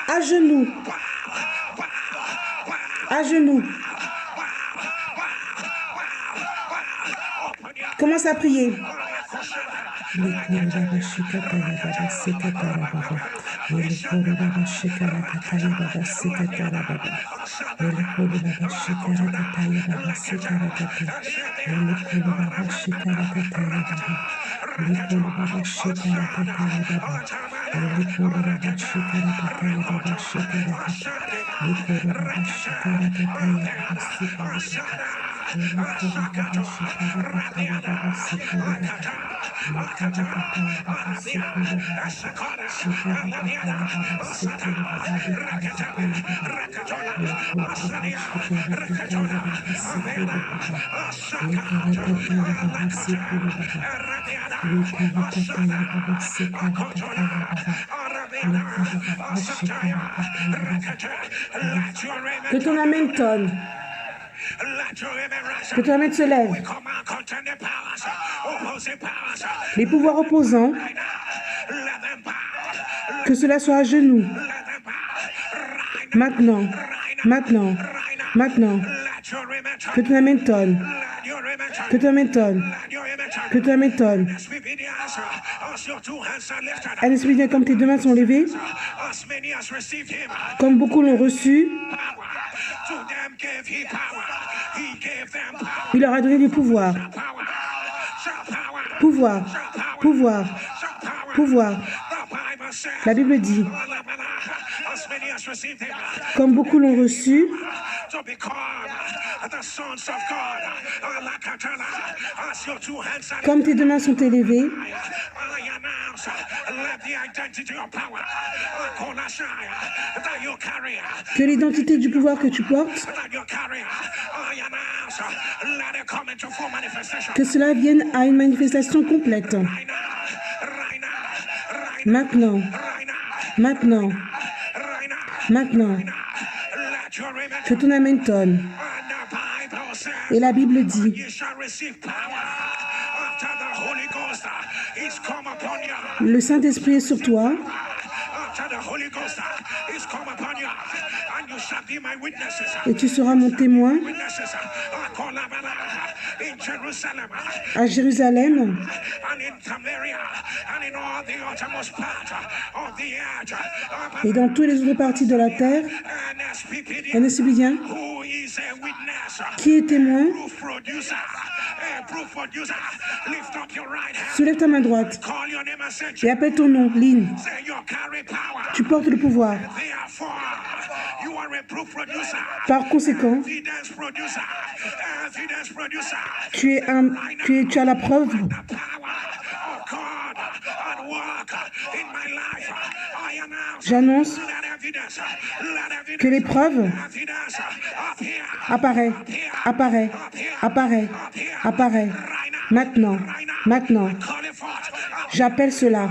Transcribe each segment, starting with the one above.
À genoux. À genoux. Commence à prier. Que ton amen tonne. Que ton amen se lève. Les pouvoirs opposants, que cela soit à genoux. Maintenant, maintenant, maintenant. Que ton amen tonne. Que ton amen tonne. Que ton amen tonne. Un esprit vient comme tes deux mains sont levées. Comme beaucoup l'ont reçu. Il leur a donné du pouvoir. Pouvoir. Pouvoir. Pouvoir. La Bible dit, comme beaucoup l'ont reçu, comme tes deux mains sont élevées, que l'identité du pouvoir que tu portes, que cela vienne à une manifestation complète. Maintenant, maintenant, maintenant, que ton amen tonne. Et la Bible dit, le Saint-Esprit est sur toi. Et tu seras mon témoin à Jérusalem et dans toutes les autres parties de la terre. Un esprit bien qui est témoin. Soulève ta main droite et appelle ton nom, Lynn. Tu portes le pouvoir. Par conséquent, tu as la preuve. J'annonce que l'épreuve apparaît. Maintenant. J'appelle cela.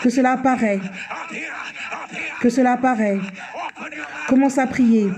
Que cela apparaît. Commence à prier.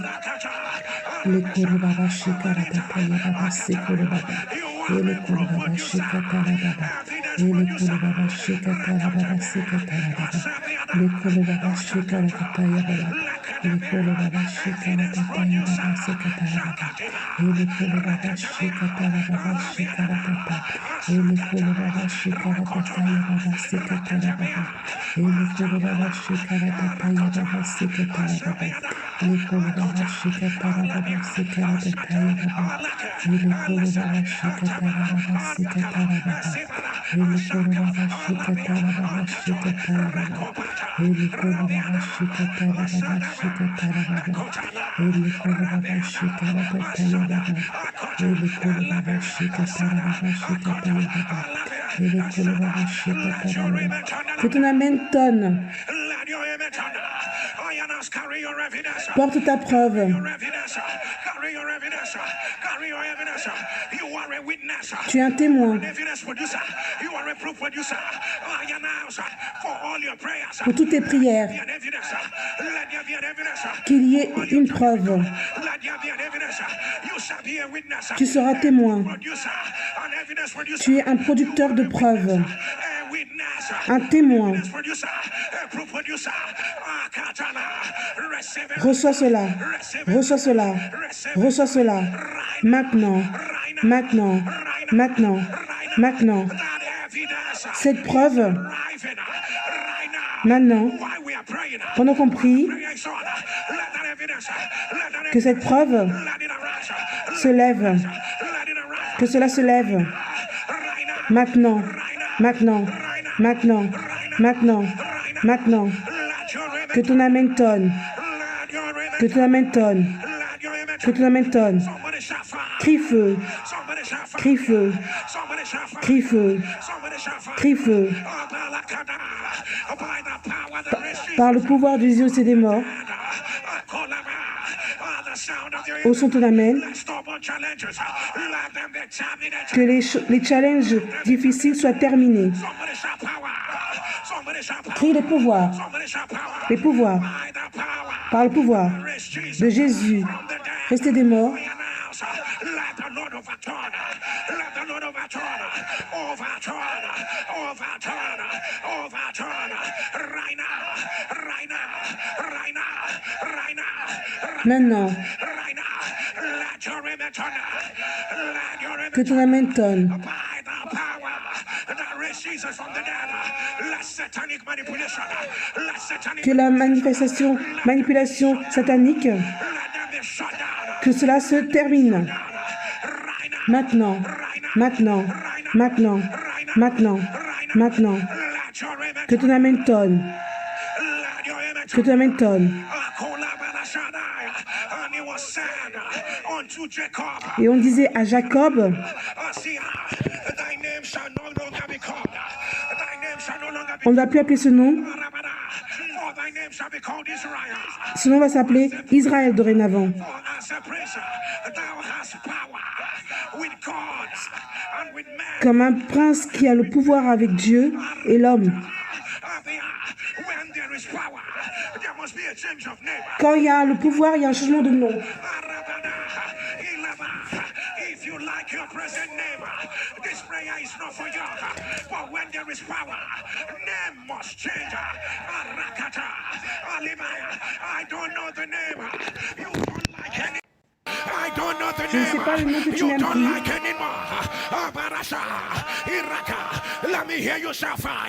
Que ton amen tonne. Porte ta preuve. Tu es un témoin. Pour toutes tes prières. Qu'il y ait une preuve. Tu seras témoin. Tu es un producteur de preuves. un témoin. Reçois cela, reçois cela, reçois cela. Maintenant, maintenant, maintenant, maintenant. Cette preuve, maintenant, pendant qu'on prie, que cette preuve se lève, que cela se lève. Maintenant, maintenant, maintenant, maintenant, maintenant. Que ton amen tonne, que ton amen tonne, que ton amen tonne. Crie feu, crie feu, crie feu, crie feu. Par le pouvoir du Dieu des morts, au son ton amen, que les challenges difficiles soient terminés. Crie les pouvoirs, par le pouvoir de Jésus, resté des morts. Maintenant, que ton amen tonne. Que la manipulation satanique, que cela se termine. Maintenant, maintenant, maintenant, maintenant, maintenant. Que ton amen tonne. Que ton amen tonne. Et on disait à Jacob, on ne va plus appeler ce nom. Ce nom va s'appeler Israël dorénavant. Comme un prince qui a le pouvoir avec Dieu et l'homme. Quand il y a le pouvoir, il y a un changement de nom. Je ne sais pas le nom que tu n'aimes plus.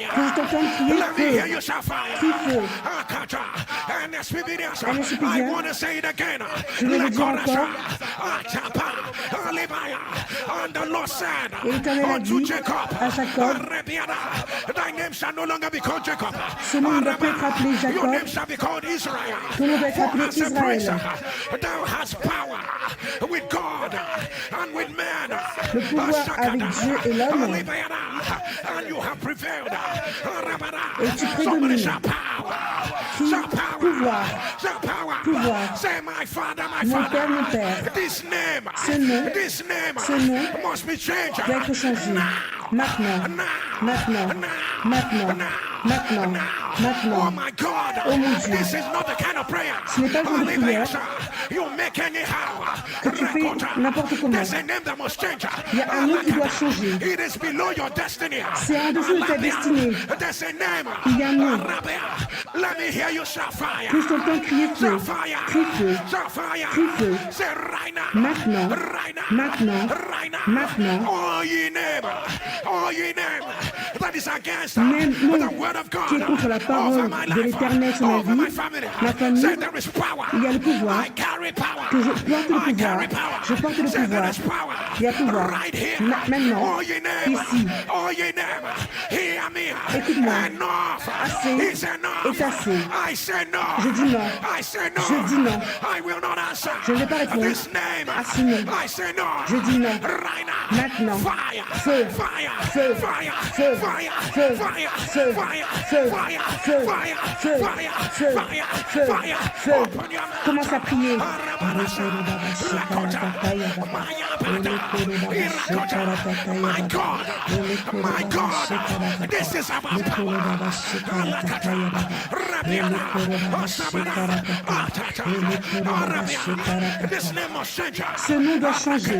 Que je t'entende crier feu. Crie feu. Je vais le dire encore. Et l'Éternel a dit à Jacob, ce nom ne doit plus être appelé Jacob, ton nom doit être appelé Israël. Le pouvoir avec Dieu et l'homme, et tu prédomines. Crie pouvoir, pouvoir. Mon Père, mon Père. Ce nom doit être changé. Maintenant, maintenant, maintenant, maintenant, maintenant. Oh mon Dieu, ce n'est pas le genre de prière que tu fais n'importe comment. Il y a un nom qui doit changer. C'est en dessous de ta destinée. Il y a un nom. Que je t'entends crier feu. Crie feu. Crie feu. Maintenant. Maintenant. Maintenant. Même nom qui est contre la parole de l'Éternel sur ma vie, ma famille, il y a le pouvoir, que je porte le pouvoir, je porte le pouvoir, il y a pouvoir, maintenant, ici, écoute-moi, assez est assez, je dis non, je dis non, je ne vais pas répondre à ce nom, je dis non, maintenant, feu, feu, feu, feu, feu, feu, feu, feu, feu, feu, feu. Commence à prier. My God, this is about power. This name must change. Ce nom doit changer.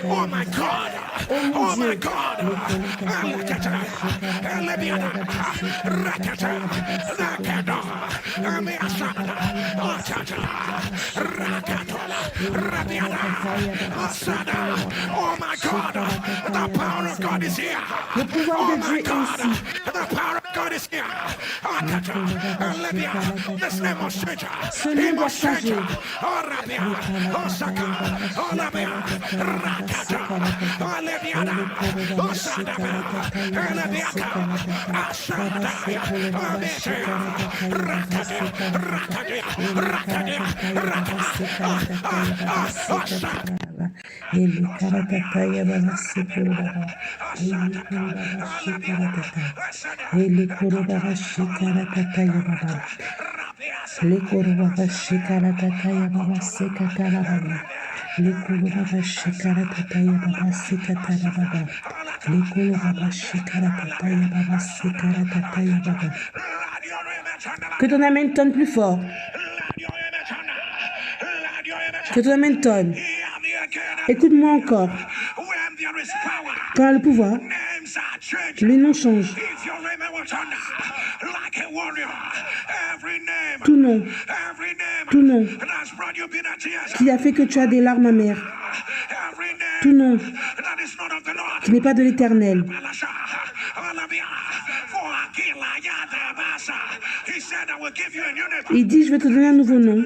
Oh my God. Oh my God. Oh my God, the power of God is here. Le pouvoir de Dieu est ici. The power of God is here. This name must change. Ce nom doit changer. Ele karataya baba sekuraba. Ele kuraba shikarataya baba. Le kuraba shikarataya baba sekatara baba. Le kuraba shikarataya baba sekatara baba. Le kuraba shikarataya baba sekarataya baba. Que ton amen tonne plus fort. Que ton amen tonne. Écoute-moi encore. Quand le pouvoir, les noms changent. Tout nom qui a fait que tu as des larmes amères. Tout nom qui n'est pas de l'Éternel. Il dit, je vais te donner un nouveau nom.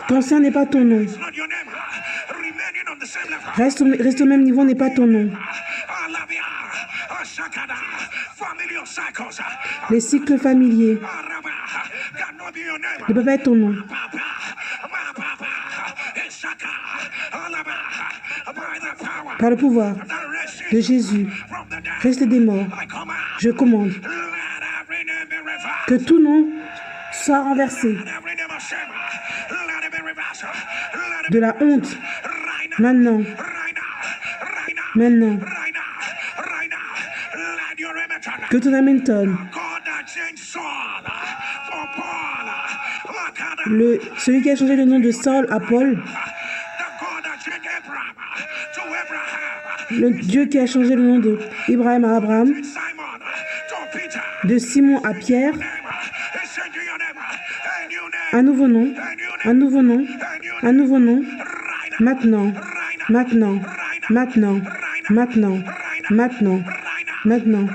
Cancer n'est pas ton nom. Reste au même niveau n'est pas ton nom. Les cycles familiers ne peuvent pas être ton nom. Par le pouvoir de Jésus, reste des morts, je commande que tout nom soit renversé. De la honte, maintenant, que ton amen tonne. Celui qui a changé le nom de Saul à Paul, le Dieu qui a changé le nom de Ibrahim à Abraham, de Simon à Pierre, un nouveau nom, un nouveau nom, un nouveau nom, maintenant, maintenant, maintenant, maintenant, maintenant, maintenant,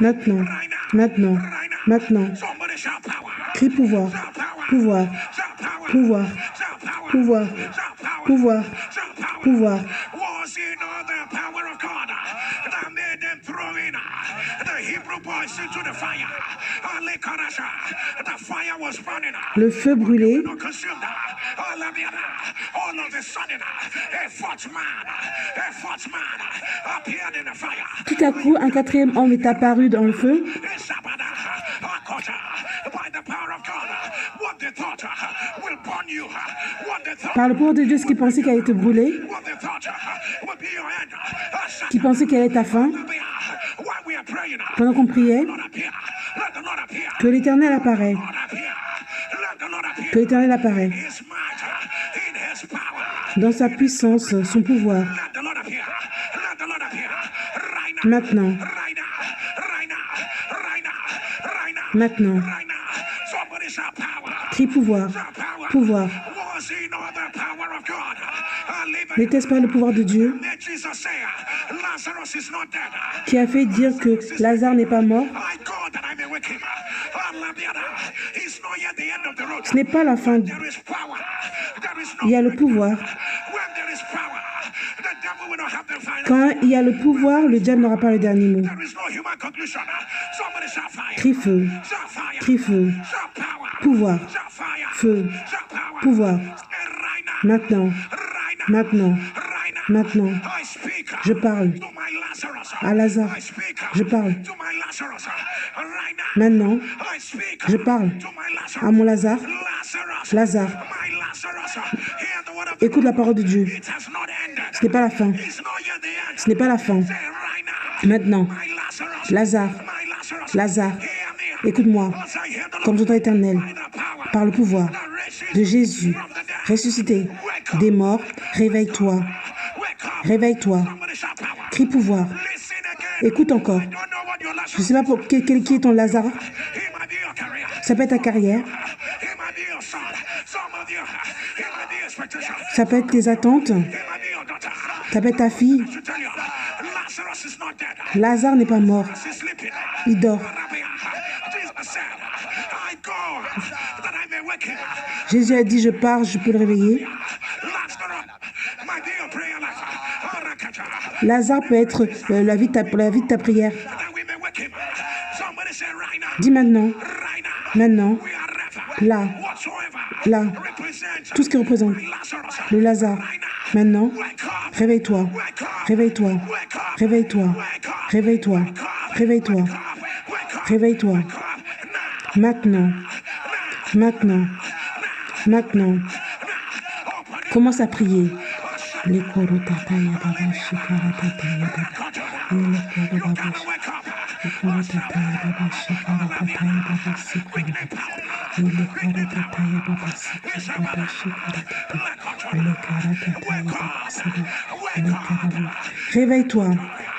maintenant, maintenant, maintenant. Crie pouvoir, pouvoir, pouvoir, pouvoir, pouvoir, pouvoir. Le feu brûlait. Tout à coup, un quatrième homme est apparu dans le feu. Par le pouvoir de Dieu, ce qui pensait qu'elle allait te brûler, qui pensait qu'elle allait ta fin, pendant qu'on priait, que l'Éternel apparaît. Que l'Éternel apparaît. Dans sa puissance, son pouvoir. Maintenant. Maintenant. Crie pouvoir. Pouvoir. N'était-ce pas le pouvoir de Dieu qui a fait dire que Lazare n'est pas mort? Ce n'est pas la fin. Il y a le pouvoir. Quand il y a le pouvoir, le diable n'aura pas le dernier mot. Crie feu. Crie feu. Pouvoir. Feu. Pouvoir. Maintenant. Maintenant. Maintenant. Je parle à Lazare. Je parle Maintenant, je parle à mon Lazare. Lazare, écoute la parole de Dieu. Ce n'est pas la fin. Ce n'est pas la fin. Maintenant, Lazare, Lazare, écoute-moi, comme j'entends éternel, par le pouvoir de Jésus, ressuscité des morts, réveille-toi, réveille-toi, crie pouvoir, écoute encore. Je ne sais pas qui est ton Lazare, ça peut être ta carrière, ça peut être tes attentes, ça peut être ta fille. Lazare n'est pas mort, il dort. Jésus a dit, je pars, je peux le réveiller. Lazare peut être la vie de ta prière. Dis maintenant, maintenant, là, là, tout ce qui représente le Lazare. Maintenant, réveille-toi, réveille-toi, réveille-toi, réveille-toi, réveille-toi, réveille-toi. Maintenant, maintenant, maintenant, commence à prier. Les korotataya baba shikarataya baba. Les korotataya baba shikarataya baba sikuraba. Les korotataya baba sikuraba shikarataya. Les karatataya baba sikuraba. Les karaba. Réveille-toi.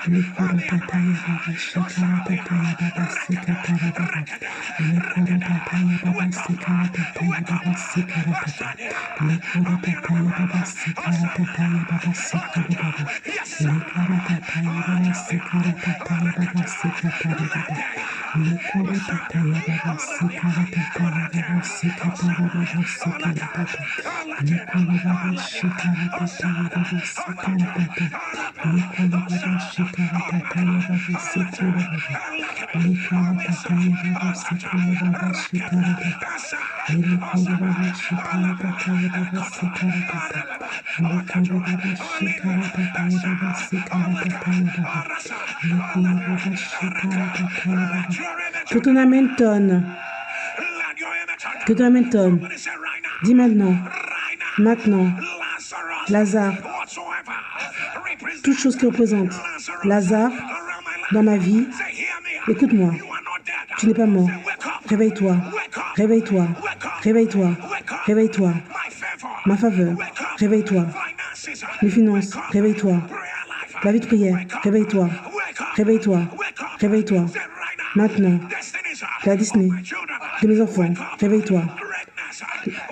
Les korotataya baba shikarataya baba sikuraba baba. Les korotataya baba shikarataya baba sikuraba. Les korotataya baba sikuraba. Baba sikari baba, lekarataya baba sikarataya baba sikatari baba, lekarataya baba sikarataya baba sikatari baba sikari baba, lekara baba sikarataya baba sikari baba, lekara baba sikarataya baba sikari baba, lekarataya baba sikari baba sikari baba, lekara baba sikarataya baba sikari baba. Que ton amen tonne. Que ton amen tonne. Dis maintenant. Maintenant. Lazare. Toute chose qui représente Lazare dans ma vie. Écoute-moi. Tu n'es pas mort. Réveille-toi. Réveille-toi. Réveille-toi. Réveille-toi. Ma faveur. Réveille-toi. Mes finances, réveille-toi. La vie de prière, réveille-toi. Réveille-toi. Réveille-toi. Maintenant. La Disney de mes enfants, réveille-toi.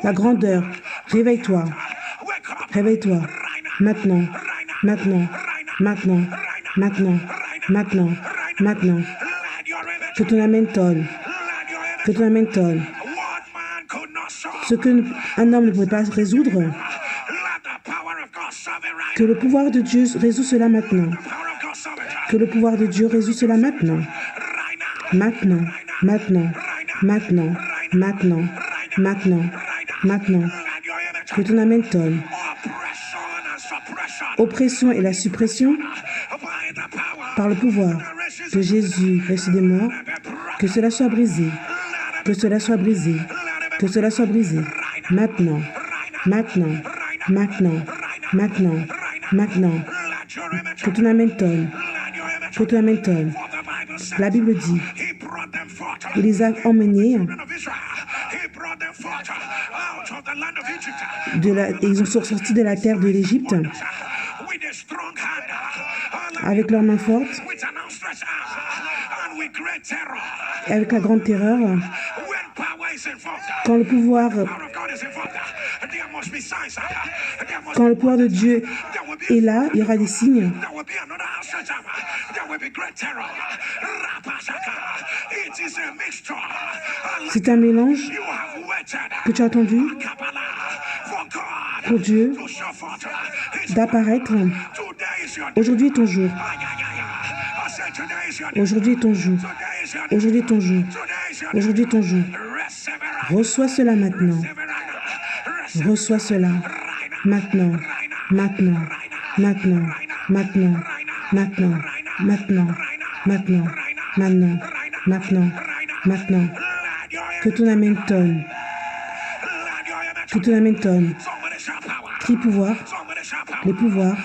La grandeur, réveille-toi. Réveille-toi. Maintenant. Maintenant. Maintenant. Maintenant. Maintenant. Maintenant. Que ton amen tonne. Que ton amen tonne. Ce qu'un homme ne pouvait pas résoudre, que le pouvoir de Dieu résout cela maintenant. Que le pouvoir de Dieu résout cela maintenant. Maintenant, maintenant, maintenant, maintenant, maintenant, maintenant. Que ton amen tonne. Oppression et la suppression par le pouvoir de Jésus, ressuscité des morts, que cela soit brisé, que cela soit brisé, que cela soit brisé. Maintenant, maintenant, maintenant, maintenant, maintenant. Que ton amen tonne. Que ton amen tonne. La Bible dit, il les a emmenés ils sont sortis de la terre de l'Égypte avec leurs mains fortes, avec la grande terreur. Quand le pouvoir de Dieu est là, il y aura des signes. C'est un mélange que tu as attendu pour Dieu d'apparaître. Aujourd'hui est ton jour. Aujourd'hui est ton jour. Aujourd'hui est ton jour. Aujourd'hui est ton jour. Reçois cela maintenant. Reçois cela maintenant. Maintenant. Maintenant. Maintenant. Maintenant. Maintenant. Maintenant. Maintenant. Maintenant. Maintenant. Que ton amen tonne. Que ton amen tonne. Crie pouvoir. Les pouvoirs.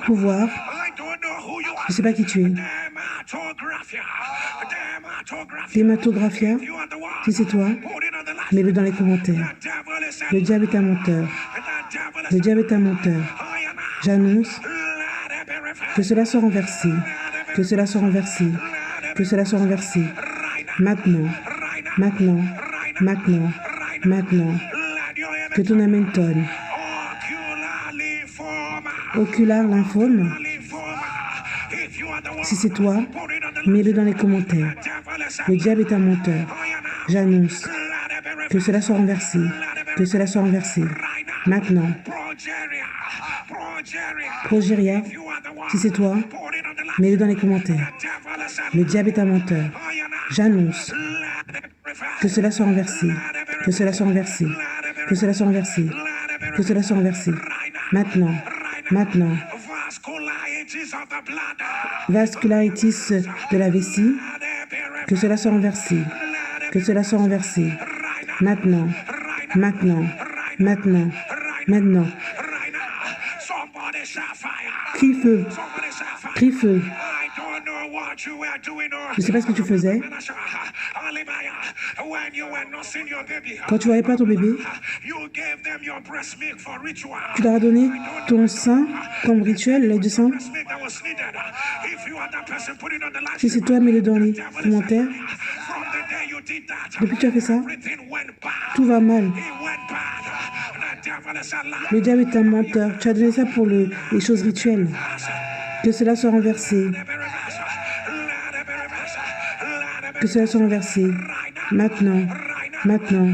Pouvoir. Je ne sais pas qui tu es. Dématographia. Si c'est toi, mets-le dans les commentaires. Le diable est un menteur. Le diable est un menteur. J'annonce que cela soit renversé. Que cela soit renversé. Que cela soit renversé. Maintenant. Maintenant. Maintenant. Maintenant. Que ton amen tonne. Oculaire lymphome. Si c'est toi, mets-le dans les commentaires. Le diable est un menteur. J'annonce que cela soit renversé. Que cela soit renversé. Maintenant. Progéria. Si c'est toi, mets-le dans les commentaires. Le diable est un menteur. J'annonce que cela soit renversé. Que cela soit renversé. Que cela soit renversé. Que cela soit renversé. Maintenant. Maintenant. Vascularitis de la vessie. Que cela soit renversé. Que cela soit renversé. Maintenant. Maintenant. Maintenant. Maintenant. Crie feu. Crie feu. Je ne sais pas ce que tu faisais. Quand tu ne voyais pas ton bébé, tu leur as donné ton sein comme rituel, lait de sein. Si c'est toi, mets-le dans les commentaires. Depuis que tu as fait ça, tout va mal. Le diable est un menteur. Tu as donné ça pour les choses rituelles. Que cela soit renversé. Que cela soit renversé. Maintenant. Maintenant.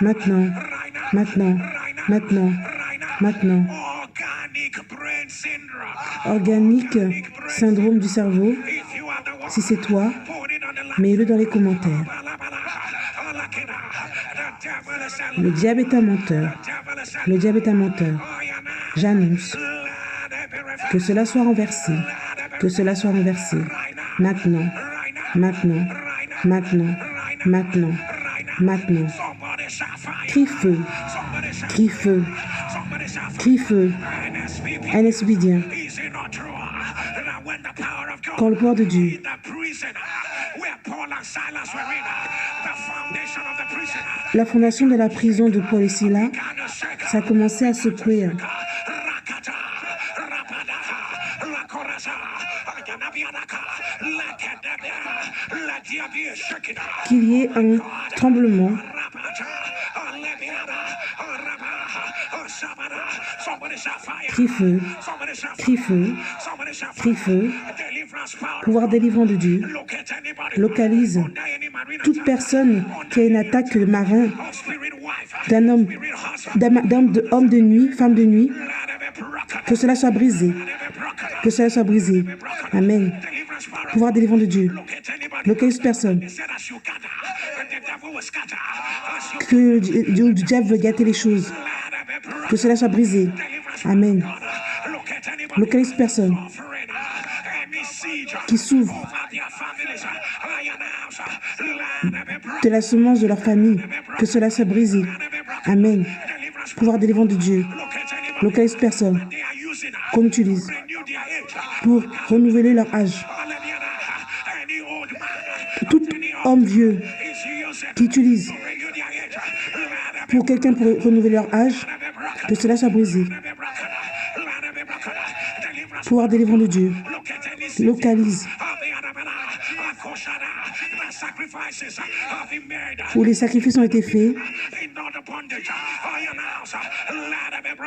Maintenant. Maintenant. Maintenant. Maintenant. Organique syndrome du cerveau. Si c'est toi, mets-le dans les commentaires. Le diable est un menteur. Le diable est un menteur. J'annonce que cela soit renversé. Que cela soit renversé. Maintenant. Maintenant. Maintenant. Maintenant. Maintenant. Crie feu. Crie feu. Crie feu. NSBDien. Quand le pouvoir de Dieu la fondation de la prison de Paul et Silas, ça a commencé à secouer. Qu'il y ait un tremblement. Crie feu, crie feu, crie feu. Pouvoir délivrant de Dieu localise toute personne qui a une attaque de marin, d'un homme, homme de nuit, femme de nuit. Que cela soit brisé. Que cela soit brisé. Amen. Pouvoir délivrant de Dieu localise personne. Que le diable veut gâter les choses. Que cela soit brisé. Amen. Localise personne qui souffre de la semence de leur famille. Que cela soit brisé. Amen. Pouvoir délivrant de Dieu localise personne qu'on utilise pour renouveler leur âge. Tout homme vieux qui utilise pour quelqu'un pour renouveler leur âge, que cela soit brisé. Pouvoir délivrant de Dieu localise où les sacrifices ont été faits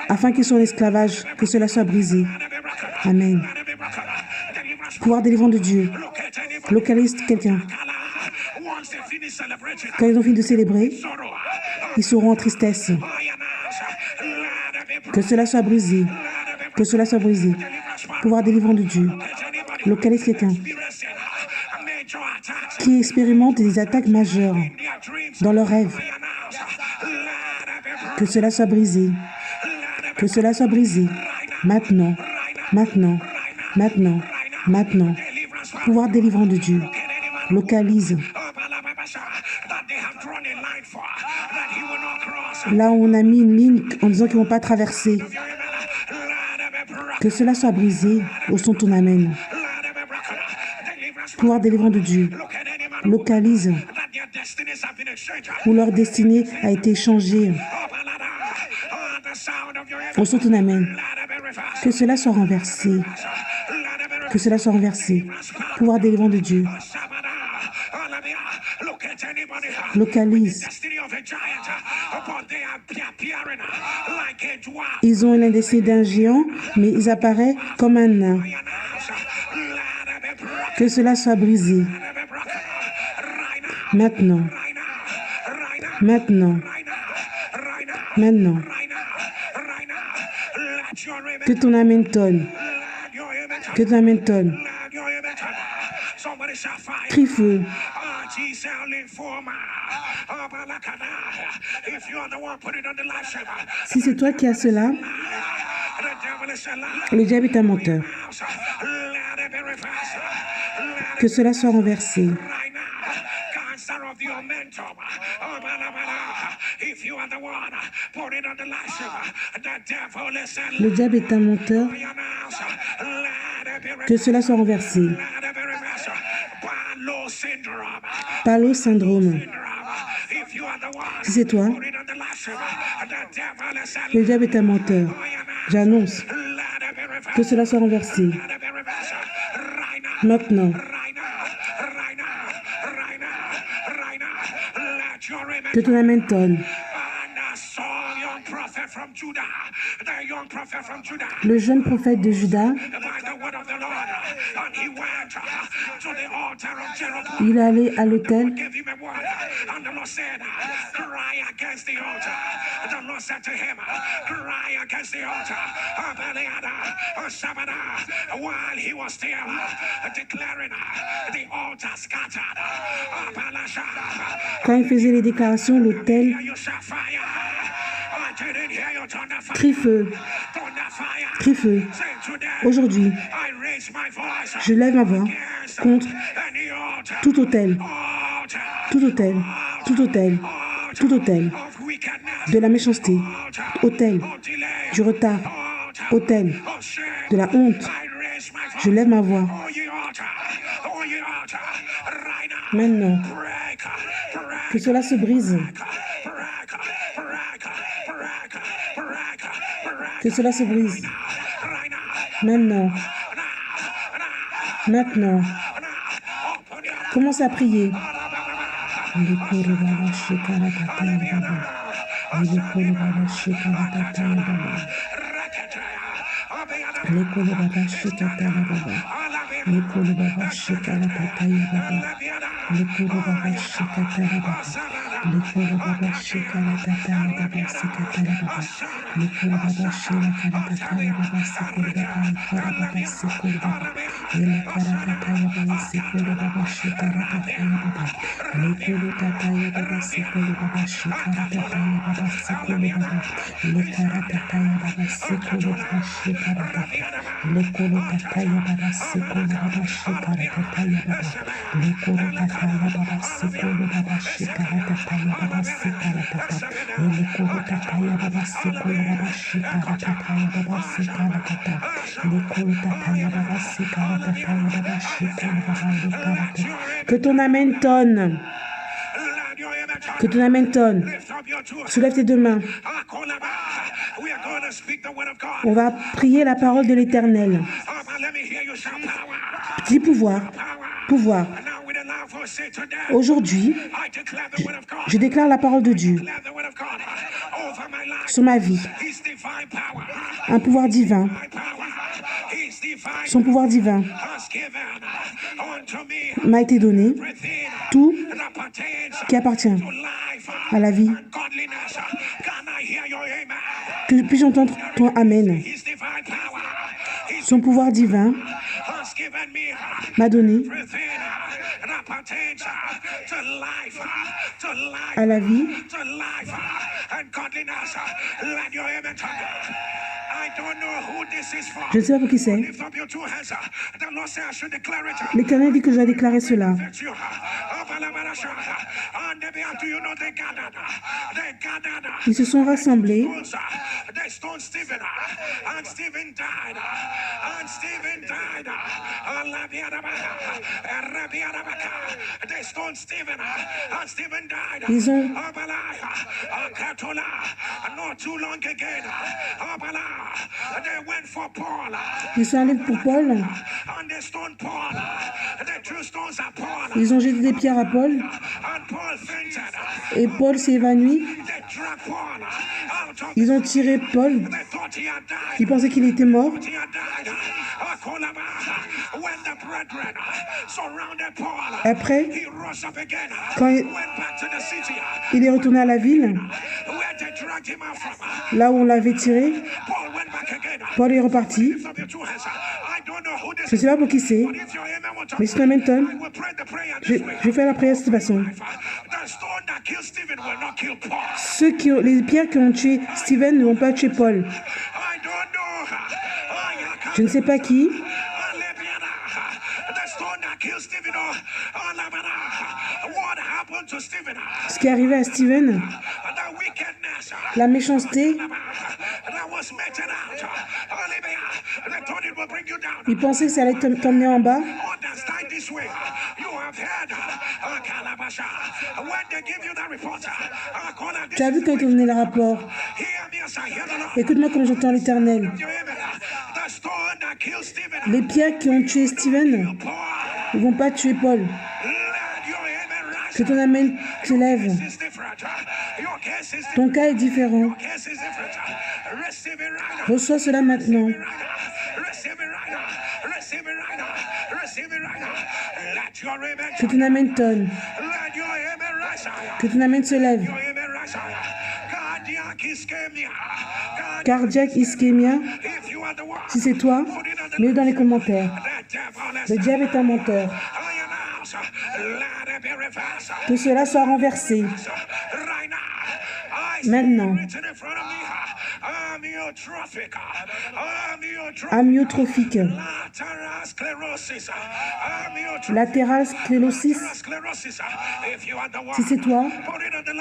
afin qu'ils soient en esclavage, que cela soit brisé. Amen. Pouvoir délivrant de Dieu localise quelqu'un. Quand ils ont fini de célébrer, ils seront en tristesse. Que cela soit brisé. Que cela soit brisé. Pouvoir délivrant de Dieu localise quelqu'un qui expérimente des attaques majeures dans leurs rêves. Que cela soit brisé. Que cela soit brisé. Maintenant. Maintenant. Maintenant. Maintenant. Pouvoir délivrant de Dieu localise Là où on a mis une ligne en disant qu'ils ne vont pas traverser. Que cela soit brisé au son de ton amen. Pouvoir délivrant de Dieu. Localise où leur destinée a été échangée. Au son de ton amen. Que cela soit renversé. Que cela soit renversé. Pouvoir délivrant de Dieu. Localise. Ils ont la destinée d'un géant, mais ils apparaissent comme un nain. Que cela soit brisé. Maintenant. Maintenant. Maintenant. Que ton amen tonne. Que ton amen tonne. Crie feu. Si c'est toi qui as cela, le diable est un menteur. Que cela soit renversé. Le diable est un menteur. Que cela soit renversé. Palo syndrome. Si c'est toi, le diable est un menteur. J'annonce que cela soit renversé. Maintenant. Que ton amen tonne. Le jeune prophète de Juda, il est allé à l'autel. Quand il faisait les déclarations, l'autel crie feu. Crie feu. Aujourd'hui, je lève ma voix contre tout autel, tout autel, tout autel, tout autel de la méchanceté, autel du retard, autel de la honte. Je lève ma voix. Maintenant, que cela se brise. Que cela se brise. Maintenant. Maintenant. Commence à prier. Que ton amen tonne. Que ton amen tonne. Soulève tes deux mains. On va prier la parole de l'Éternel. Dis pouvoir. Pouvoir. Aujourd'hui, je déclare la parole de Dieu sur ma vie. Un pouvoir divin. Son pouvoir divin m'a été donné. Tout qui appartient à la vie. Que puis-je entendre ton amen. Son pouvoir divin m'a donné à la vie. Je ne sais pas pour qui c'est. L'Éternel dit que je dois déclarer cela. Ils se sont rassemblés. Ils ont Ils sont allés pour Paul. Ils ont jeté des pierres à Paul. Et Paul s'est évanoui. Ils ont tiré Paul. Ils pensaient qu'il était mort. Après, quand il est retourné à la ville, là où on l'avait tiré, Paul est reparti. Je ne sais pas pour qui c'est, mais c'est Hamilton. Je vais faire la prière de cette façon. Les pierres qui ont tué Stephen ne vont pas tuer Paul. Je ne sais pas qui. Ce qui est arrivé à Stephen, la méchanceté, il pensait que ça allait t'emmener en bas. Tu as vu quand ils t'ont donné le rapport. Écoute-moi comme j'entends l'Éternel. Les pierres qui ont tué Stephen ne vont pas tuer Paul. Que ton amen s'élève. Ton cas est différent. Reçois cela maintenant. Que ton amen tonne. Que ton amen se lève. Cardiaque ischémia. Si c'est toi, mets-le dans les commentaires. Le diable est un menteur. Que cela soit renversé. Maintenant. Amyotrophique. Latéral sclérosis. Si c'est toi,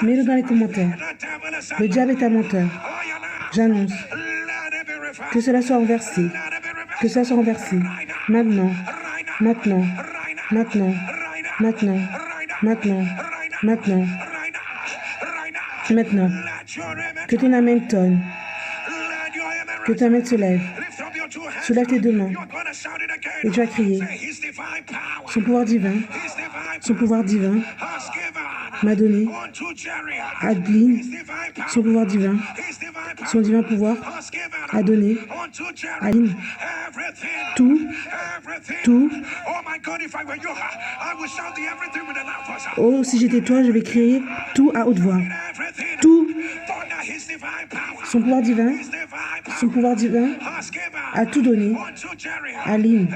mets-le dans les commentaires. Le diable est un menteur. J'annonce. Que cela soit renversé. Que cela soit renversé. Maintenant. Maintenant. Maintenant. Maintenant. Maintenant. Maintenant. Maintenant. Que ton amen tonne. Que ton amen se lève. Soulève tes deux mains. Et tu vas crier. Son pouvoir divin. Son pouvoir divin m'a donné à Adeline. Son pouvoir divin. Son divin pouvoir a donné à Adeline. Tout. Oh, si j'étais toi, je vais crier tout à haute voix. Tout. Son pouvoir divin a tout donné à Adeline.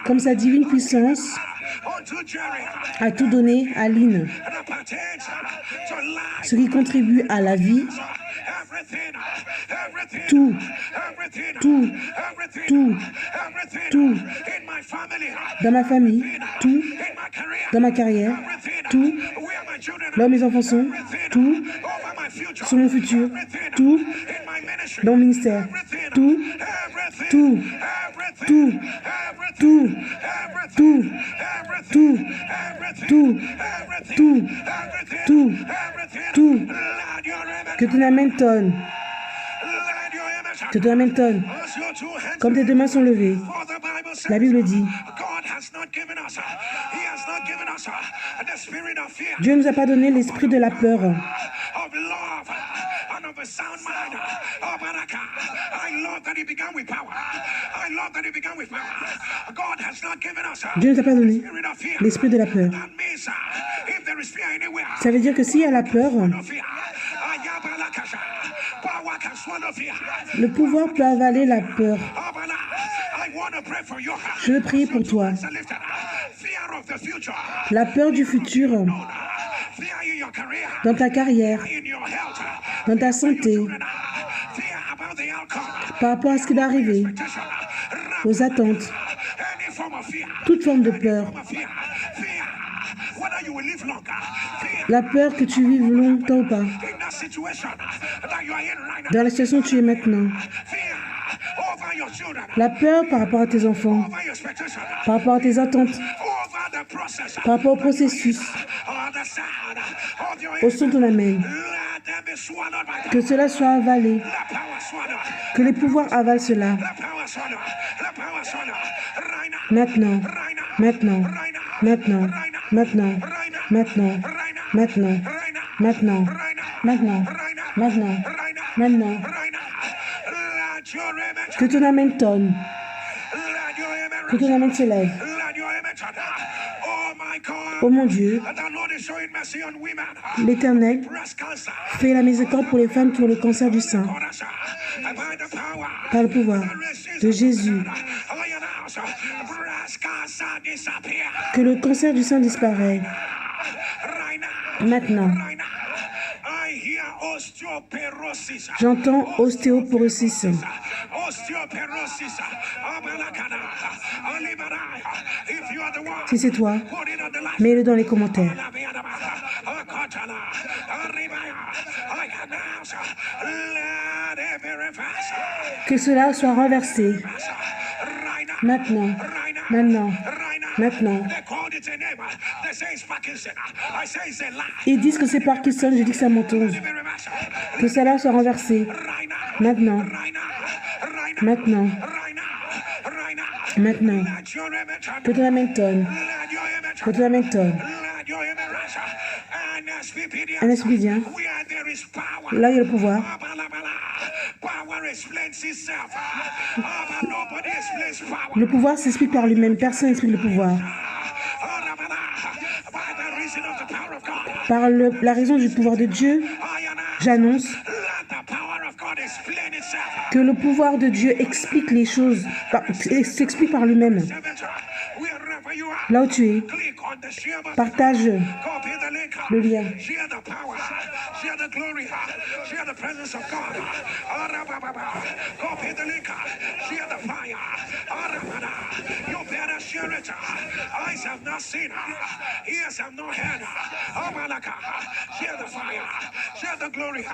Comme sa divine puissance a tout donné à Adeline. Ce qui contribue à la vie, tout, dans ma famille, tout, dans ma carrière, tout, là où mes enfants sont, tout, sur mon futur, tout, dans mon ministère, tout, que ton amen tonne. Que ton amen tonne. Comme tes deux mains sont levées. La Bible dit, Dieu ne nous a pas donné l'esprit de la peur. Dieu ne nous a pas donné l'esprit de la peur. Ça veut dire que s'il y a la peur, le pouvoir peut avaler la peur. Je veux prier pour toi. La peur du futur, dans ta carrière, dans ta santé, par rapport à ce qui va arriver, aux attentes, toute forme de peur. La peur que tu vives longtemps ou pas. Dans la situation où tu es maintenant. La peur par rapport à tes enfants, par rapport à tes attentes, par rapport au processus, au son de ton amène. Que cela soit avalé. Que les pouvoirs avalent cela. Maintenant, maintenant, maintenant, maintenant, maintenant, maintenant, maintenant, maintenant, maintenant, maintenant. Que ton amène tonne. Que ton amène s'élève. Oh mon Dieu, l'Éternel fait la miséricorde pour les femmes qui ont le cancer du sein. Par le pouvoir de Jésus. Que le cancer du sein disparaît. Maintenant. J'entends ostéoporosis. Si c'est toi, mets-le dans les commentaires. Que cela soit renversé. Maintenant, maintenant, maintenant. Ils disent que c'est Parkinson, je dis que c'est un mensonge. Que cela soit renversé. Maintenant, maintenant, maintenant. Que ton amène tonne. Que ton amène tonne. Un esprit vient. Là, il y a le pouvoir. Le pouvoir s'explique par lui-même. Personne n'explique le pouvoir. Par la raison du pouvoir de Dieu, j'annonce que le pouvoir de Dieu explique les choses, s'explique par lui-même. Là où tu es, partage le lien. Share the fire, share the glory, share the fire, share the glory,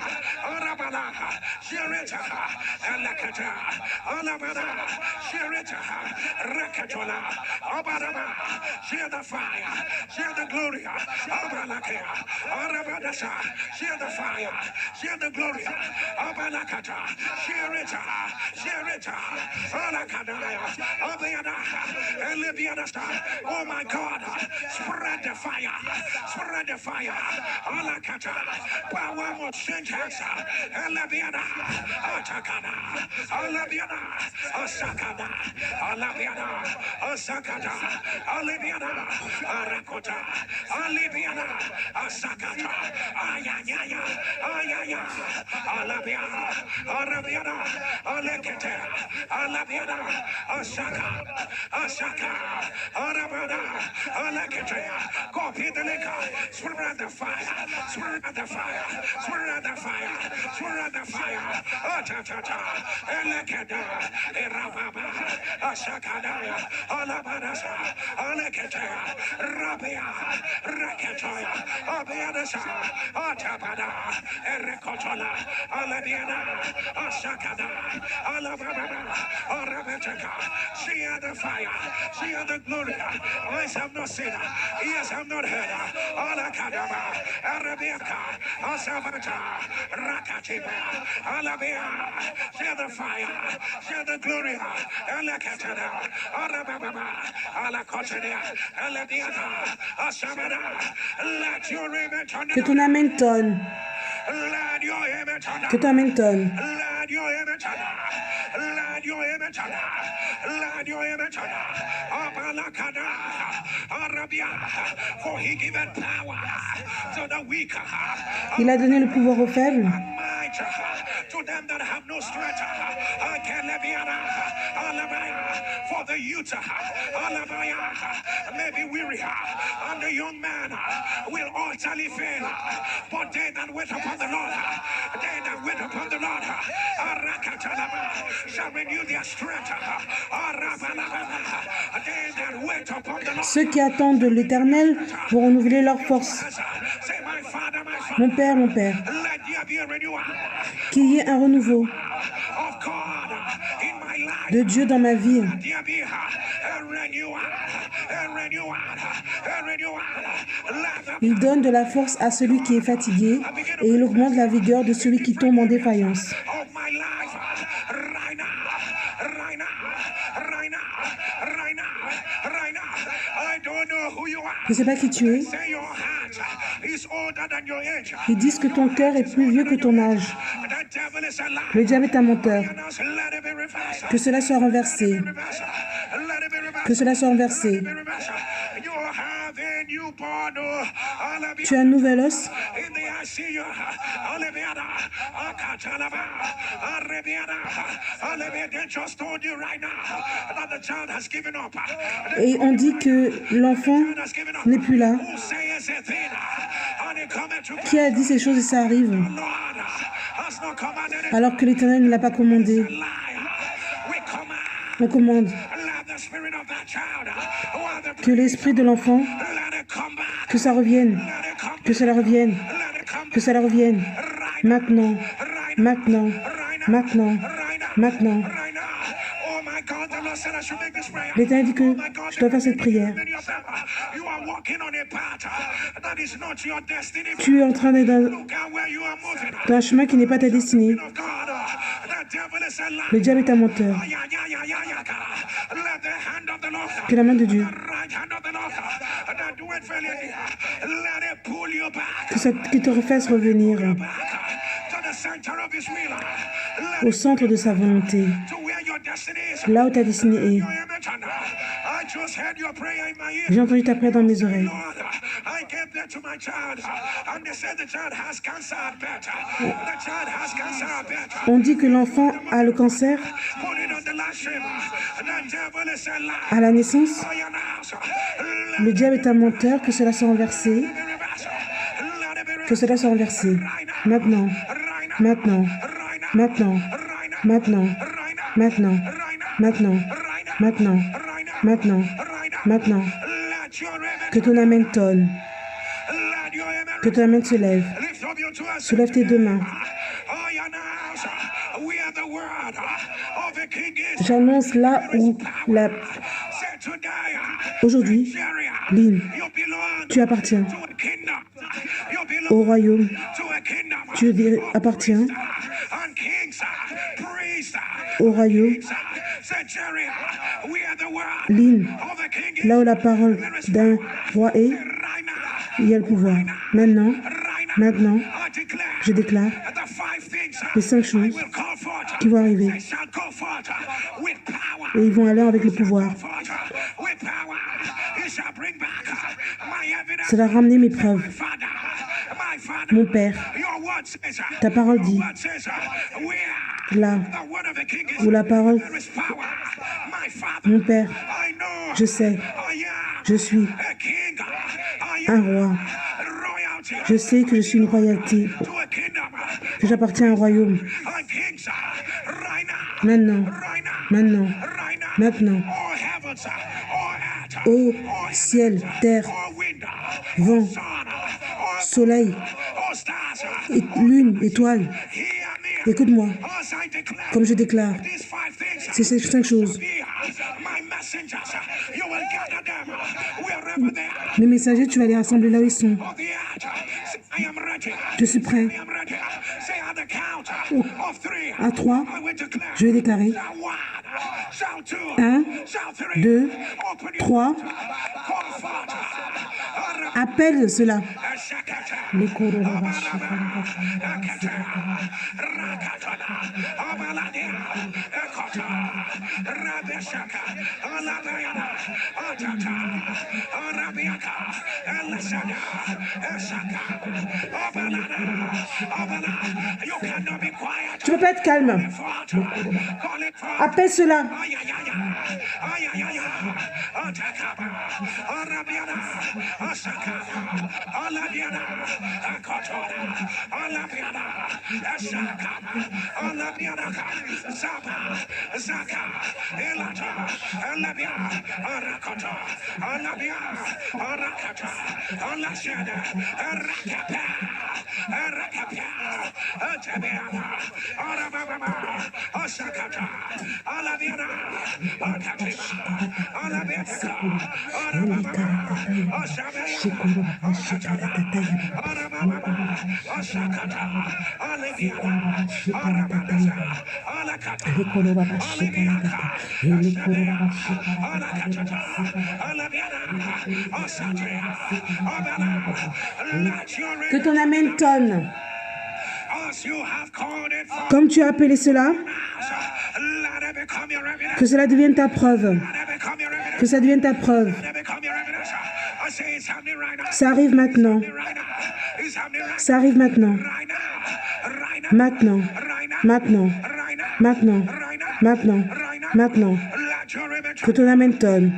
share it, oh my God, spread the fire, power will change us, Alibiana, Arakota, Alibiana, Asakata, Ayaya, Ayaya, Alabiana, Arabiana, Alekete, Alabiana, Asaka, Asaka, Arabana, Alekete, copy the liquor, spread the fire, spread the fire, spread the fire, spread the fire, Atata, Elekeda, Erababa, Asakadaya, Alabanasa, Alekataya, Rabia, Rakataya, Abiadasa, Atabada, Erekotola, Alabiana, Asakada, Alabama, Arabetaka, see the fire, see the glory, eyes have not seen, ears have not heard, Alakadaba, Arabiaka, Asabata, Rakatiba, Alabia, see the fire, see the glory, Alakatada, Arababa, que ton amène tonne. Que ton amène tonne. Il a donné le pouvoir aux faibles. Ceux qui attendent de l'Éternel vont renouveler leur force. Mon Père, qu'il y ait un renouveau de Dieu dans ma vie. Il donne de la force à celui qui est fatigué et il augmente la vigueur de celui qui tombe en défaillance. Je ne sais pas qui tu es. Ils disent que ton cœur est plus vieux que ton âge. Le diable est un menteur. Que cela soit renversé. Que cela soit renversé. Tu as un nouvel os. Et on dit que l'enfant n'est plus là. Qui a dit ces choses et ça arrive? Alors que l'Éternel ne l'a pas commandé. On commande que l'esprit de l'enfant, que ça revienne, que cela revienne, que cela revienne. Maintenant, maintenant, maintenant, maintenant. L'Éternel dit que je dois faire cette prière. Tu es en train d'être dans un chemin qui n'est pas ta destinée. Le diable est un menteur. Que la main de Dieu, qui te refasse revenir au centre de sa volonté, là où ta destinée est. J'ai entendu ta prière dans mes oreilles. On dit que l'enfant a le cancer à la naissance. Le diable est un menteur, que cela soit renversé. Que cela soit renversé. Maintenant, maintenant, maintenant, maintenant, maintenant, maintenant, maintenant, maintenant, maintenant. Que ton amen tonne. Que ton amen se lève. Soulève tes deux mains. J'annonce là où aujourd'hui, Lynn, tu appartiens au royaume. Tu appartiens au royaume. Lynn, là où la parole d'un roi est, il y a le pouvoir. Maintenant, maintenant, je déclare les 5 choses qui vont arriver. Et ils vont aller avec le pouvoir. Ça va ramener mes preuves. Mon Père, ta parole dit, là où la parole, mon Père, je sais, je suis un roi. Je sais que je suis une royauté, que j'appartiens à un royaume. Maintenant, maintenant, maintenant, ô ciel, terre, vent, soleil, lune, étoile, écoute-moi, comme je déclare, c'est ces 5 choses. Mes messagers, tu vas les rassembler là où ils sont. Je suis prêt. À 3, je vais déclarer. 1, 2, 3. Appelle cela. Les tu ne peux pas être calme. Appelle cela. Que ton amen tonne. Comme tu as appelé cela, que cela devienne ta preuve. Que ça devienne ta preuve. Ça arrive maintenant. Ça arrive maintenant. Maintenant. Maintenant. Maintenant. Maintenant. Maintenant. Que ton amen tonne.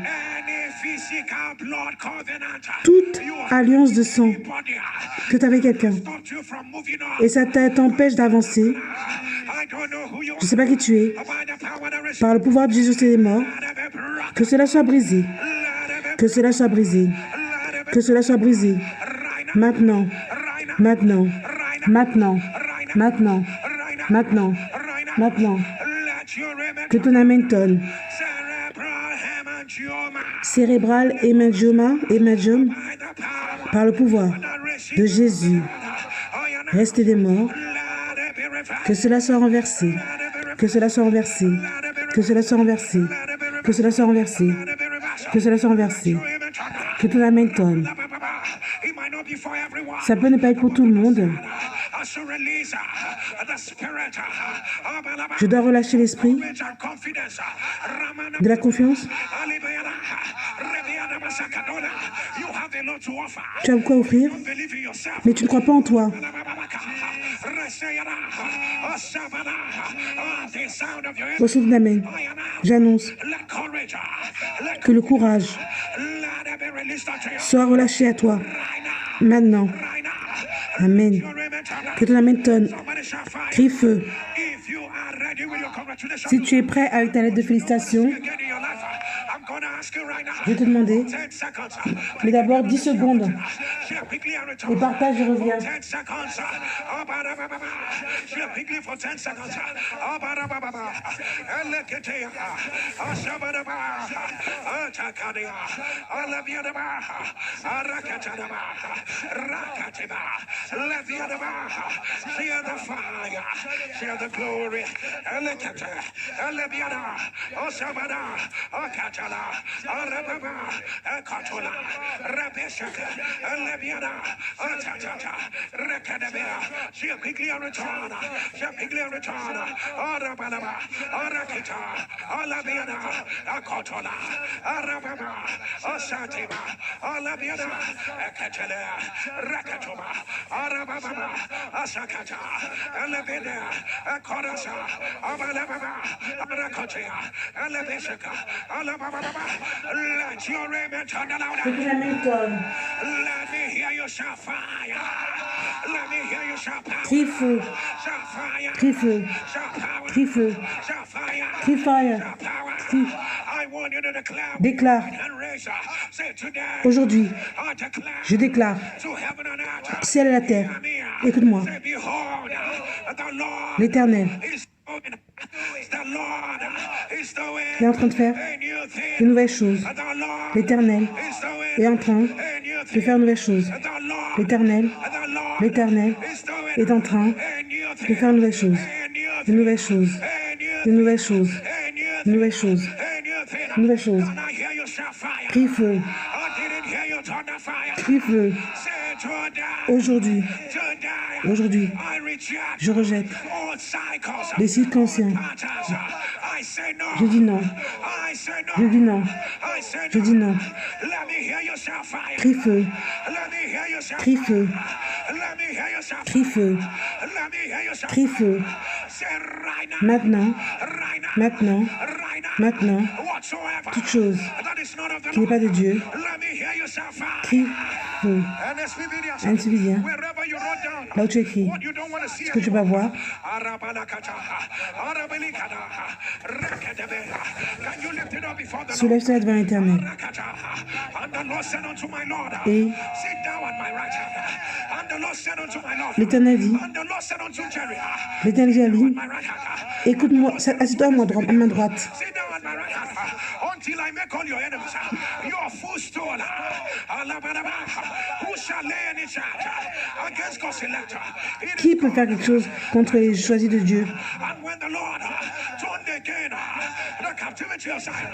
Toute alliance de sang que tu as avec quelqu'un et ça t'empêche d'avancer. Je ne sais pas qui tu es. Par le pouvoir de Jésus et des morts, que cela soit brisé. Que cela soit brisé. Que cela soit brisé. Maintenant. Maintenant. Maintenant. Maintenant. Maintenant. Maintenant. Que ton amen tonne. Cérébral et hémangiome, par le pouvoir de Jésus, restez des morts, que cela soit renversé, que cela soit renversé, que cela soit renversé, que cela soit renversé, que cela soit renversé, que ton amen tonne. Ça peut ne pas être pour tout le monde. Je dois relâcher l'esprit de la confiance. Tu as quoi offrir, mais tu ne crois pas en toi. Au son de l'amen, j'annonce que le courage soit relâché à toi maintenant. Amen. Que ton amen tonne. Crie feu. Si tu es prêt avec ta lettre de félicitations, je vais te demander, mais d'abord 10 secondes. Et partage, je reviens. Crie feu, crie feu, crie feu, crie fire, crie. Déclare. Aujourd'hui, je déclare, ciel et la terre, écoute-moi, l'Éternel est en train de faire de nouvelles choses. L'Éternel est en train de faire de nouvelles choses. L'Éternel est en train de faire de nouvelles choses. De nouvelles choses. De nouvelles choses. De nouvelles choses. De nouvelles choses. Crie feu. Crie feu. Aujourd'hui. Aujourd'hui. Je rejette les cycles anciens. Je dis non. Je dis non. Je dis non. Crie feu. Crie feu. Crie feu. Crie feu. Maintenant. Maintenant. Maintenant. Toute chose qui n'est pas de Dieu. Crie feu. Insuffisamment. Là où tu écris, ce que tu vas voir. Soulève-toi devant l'Éternel. Et l'Éternel dit, l'Éternel dit, écoute-moi, assieds-toi à ma droite. Until I make all your enemies your footstool. Who shall lay any charge against God's elect? Qui peut faire quelque chose contre les choisis de Dieu? And when the Lord turned again the captivity of Zion,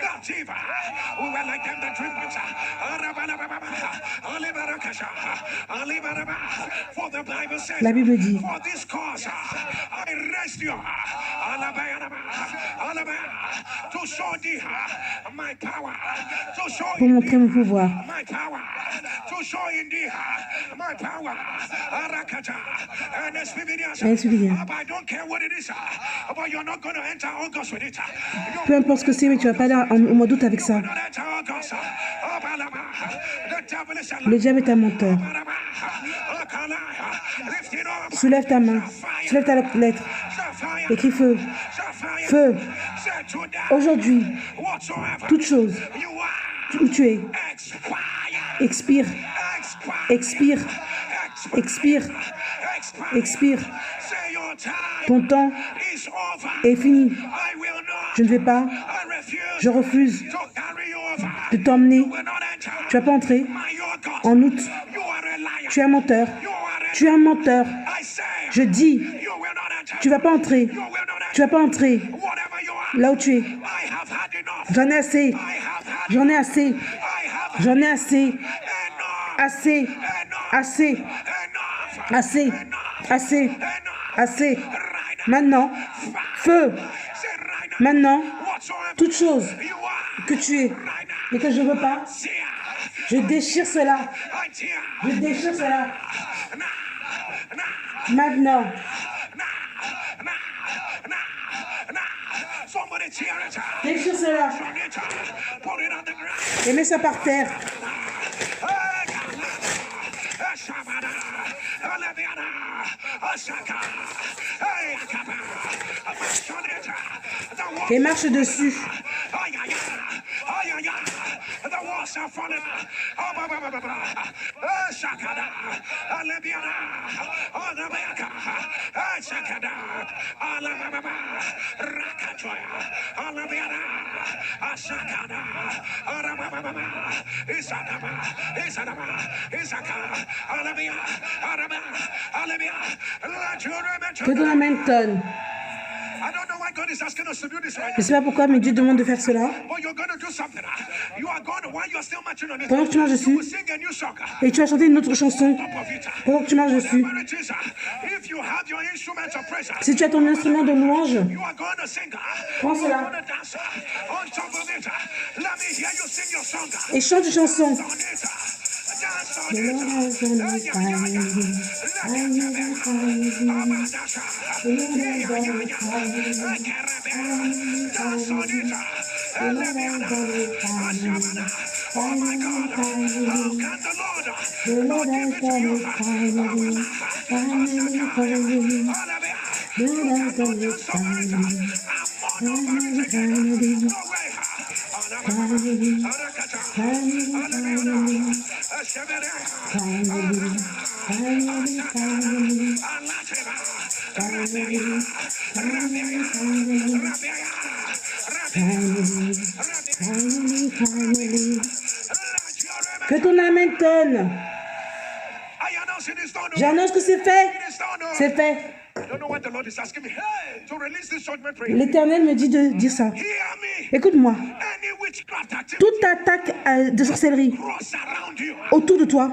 captive, we were like them that drink water. For the Bible says, la Bible dit, for this cause I raised you to show thee my power, to show pour montrer mon pouvoir. my power, to show in thee my power. And I don't care what it is, but you're not going to enter August with it. Peu importe ce que c'est, mais tu vas pas aller au mois d'août avec ça. Le diable est un menteur. Soulève ta main, soulève ta lettre, écris feu, feu. Aujourd'hui, toute chose où tu es, expire, expire, expire, expire. Ton temps est fini. Je ne vais pas, je refuse de t'emmener. Tu vas pas entrer en août. Tu es un menteur. Tu es un menteur. Je dis, tu vas pas entrer. Tu vas pas entrer là où tu es. J'en ai assez. J'en ai assez. J'en ai assez. Assez. Assez. Assez. Assez. Assez. Maintenant, feu. Maintenant, toute chose que tu es et que je ne veux pas, je déchire cela. Je déchire cela. Maintenant. Déchire cela. Et mets ça par terre. Et marche dessus. Que ton Hamilton. Je ne sais pas pourquoi, mais Dieu demande de faire cela. Pendant que tu marches dessus, et tu vas chanter une autre chanson. Pendant que tu marches dessus. Si tu as ton instrument de louange, prends cela. Et chante une chanson. Que ton Hamilton. J'annonce que c'est fait. C'est fait. L'Éternel me dit de dire ça. Écoute-moi. Toute attaque de sorcellerie autour de toi,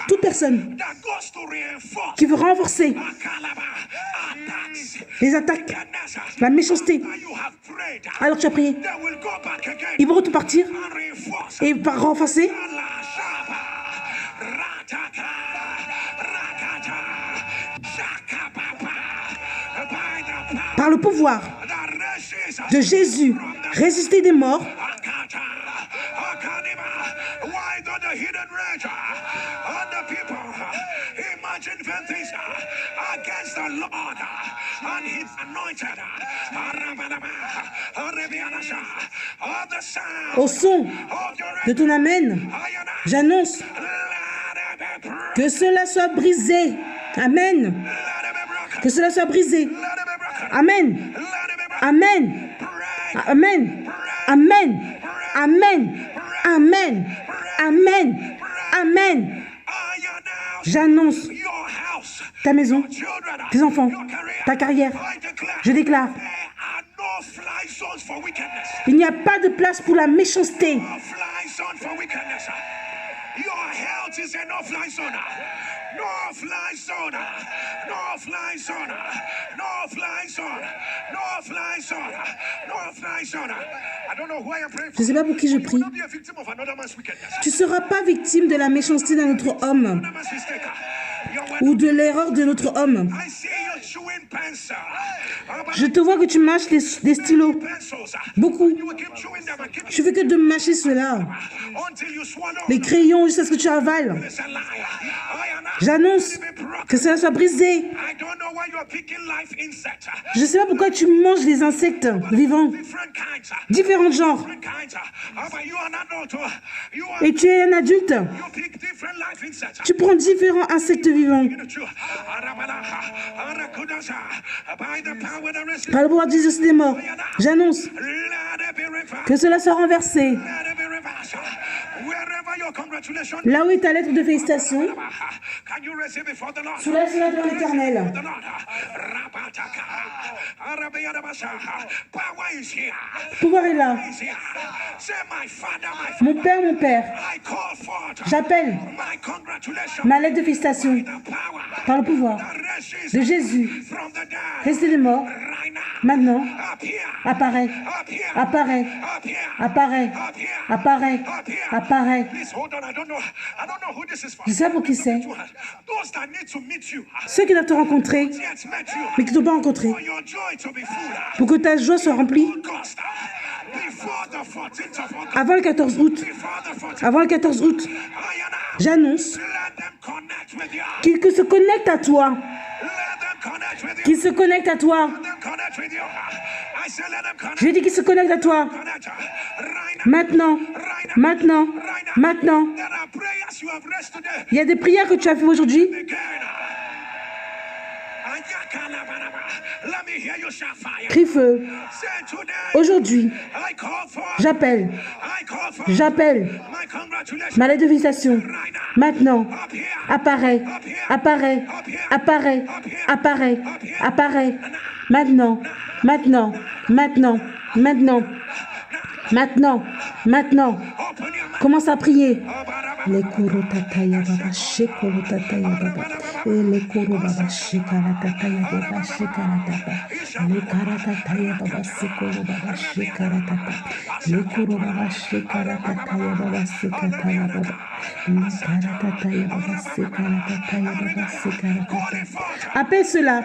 toute personne qui veut renforcer les attaques, la méchanceté, alors tu as prié, ils vont repartir et renforcer. Par le pouvoir de Jésus, résister des morts. Au son de ton amen, j'annonce que cela soit brisé. Amen. Que cela soit brisé. Amen. Amen. Amen. Amen. Amen. Amen. Amen. Amen. J'annonce ta maison, tes enfants, ta carrière. Je déclare, il n'y a pas de place pour la méchanceté. Je ne sais pas pour qui je prie. Tu ne seras pas victime de la méchanceté d'un autre homme ou de l'erreur de notre homme. Je te vois que tu mâches des stylos. Beaucoup. Tu fais que de mâcher cela. Les crayons jusqu'à ce que tu avales. J'annonce que cela soit brisé. Je ne sais pas pourquoi tu manges des insectes vivants. Différents genres. Et tu es un adulte. Tu prends différents insectes vivants. Par le pouvoir de Jésus des morts, j'annonce que cela soit renversé. Là où est ta lettre de félicitations, soulève cela devant l'Éternel. Le pouvoir est là. Mon Père, j'appelle ma lettre de félicitations par le pouvoir de Jésus, resté des morts, maintenant, apparaît, apparaît, apparaît, apparaît, apparaît. Je sais pas pour qui c'est. Ceux qui doivent te rencontrer, mais qui ne t'ont pas rencontré, pour que ta joie soit remplie. Avant le 14 août, j'annonce qu'ils se connectent à toi. Qu'ils se connectent à toi. Je dis qu'ils se connectent à toi. Maintenant. Il y a des prières que tu as fait aujourd'hui. Crie feu. Aujourd'hui, j'appelle ma lettre de félicitations. Maintenant, apparaît. Maintenant. Commence à prier. Les koro tataya baba shekoro tataya baba. Les koro baba shekara tataya baba shekara tata. Les kara tataya baba sekoro baba shekara tata. Les koro baba shekara tataya baba sekataya baba. Les kara tataya baba sekara tataya baba sekara tata. Appelle cela.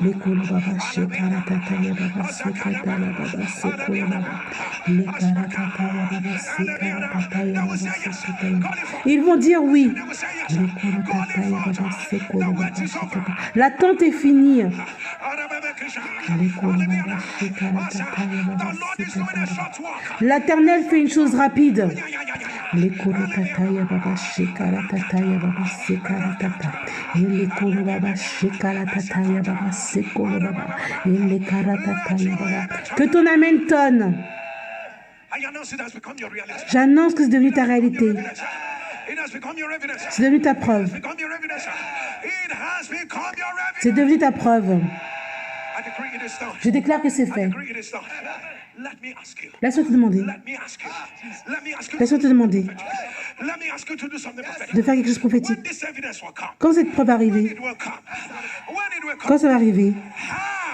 Les koro baba shekara tataya baba sekataya baba sekoro baba. Les kara tataya baba sekara tataya baba sekataya. Ils vont dire oui. L'attente est finie. L'Éternel fait une chose rapide. Que ton amen tonne. J'annonce que c'est devenu ta réalité. C'est devenu ta preuve. C'est devenu ta preuve. Je déclare que c'est fait. Laisse-moi te demander. Laisse-moi te demander de faire quelque chose de prophétique. Quand cette preuve va arriver, quand ça va arriver,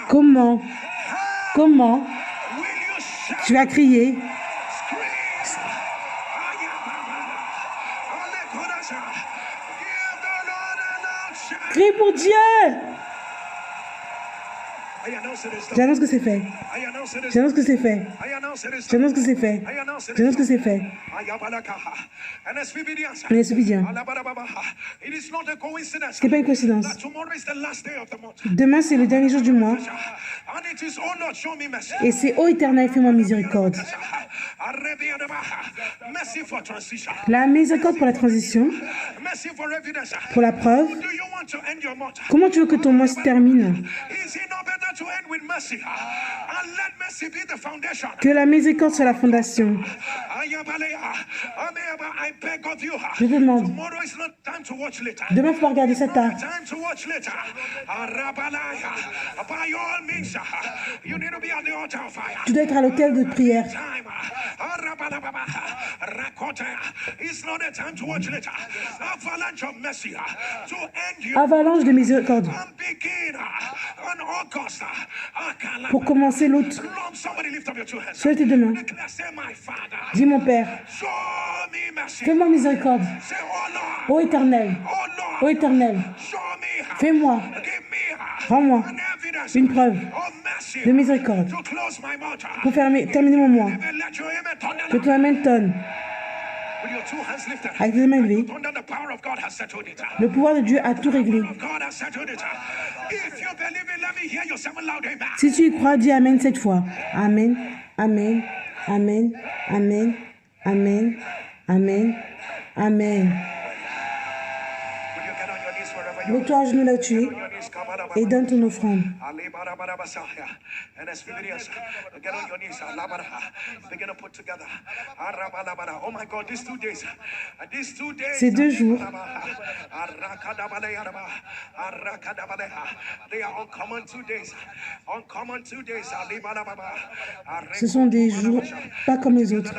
comment tu vas crier? Crie pour Dieu! J'annonce que c'est fait. J'annonce que c'est fait. J'annonce que c'est fait. J'annonce que c'est fait. Les obédients. Ce n'est pas une coïncidence. Demain, c'est le dernier jour du mois. Et c'est ô Éternel, fais-moi miséricorde. La miséricorde pour la transition, pour la preuve. Comment tu veux que ton mois se termine? Que la miséricorde soit la fondation. Je te demande. Demain, il faut pas regarder ça tard. Tu dois être à l'hôtel de prière. Avalanche de miséricorde. Pour commencer l'autre. Sois tes deux mains. Dis mon Père, fais-moi miséricorde. Ô Éternel, fais-moi, rends-moi une preuve de miséricorde pour terminer mon mois. Que ton amen tonne. Avec les mains levées, le pouvoir de Dieu a tout réglé. Si tu y crois, dis Amen 7 fois. Amen, Amen, Amen, Amen, Amen, Amen, Amen. Mets-toi à genoux là où tu es et donne ton offrande. Ces 2 jours, ce sont des jours pas comme les autres.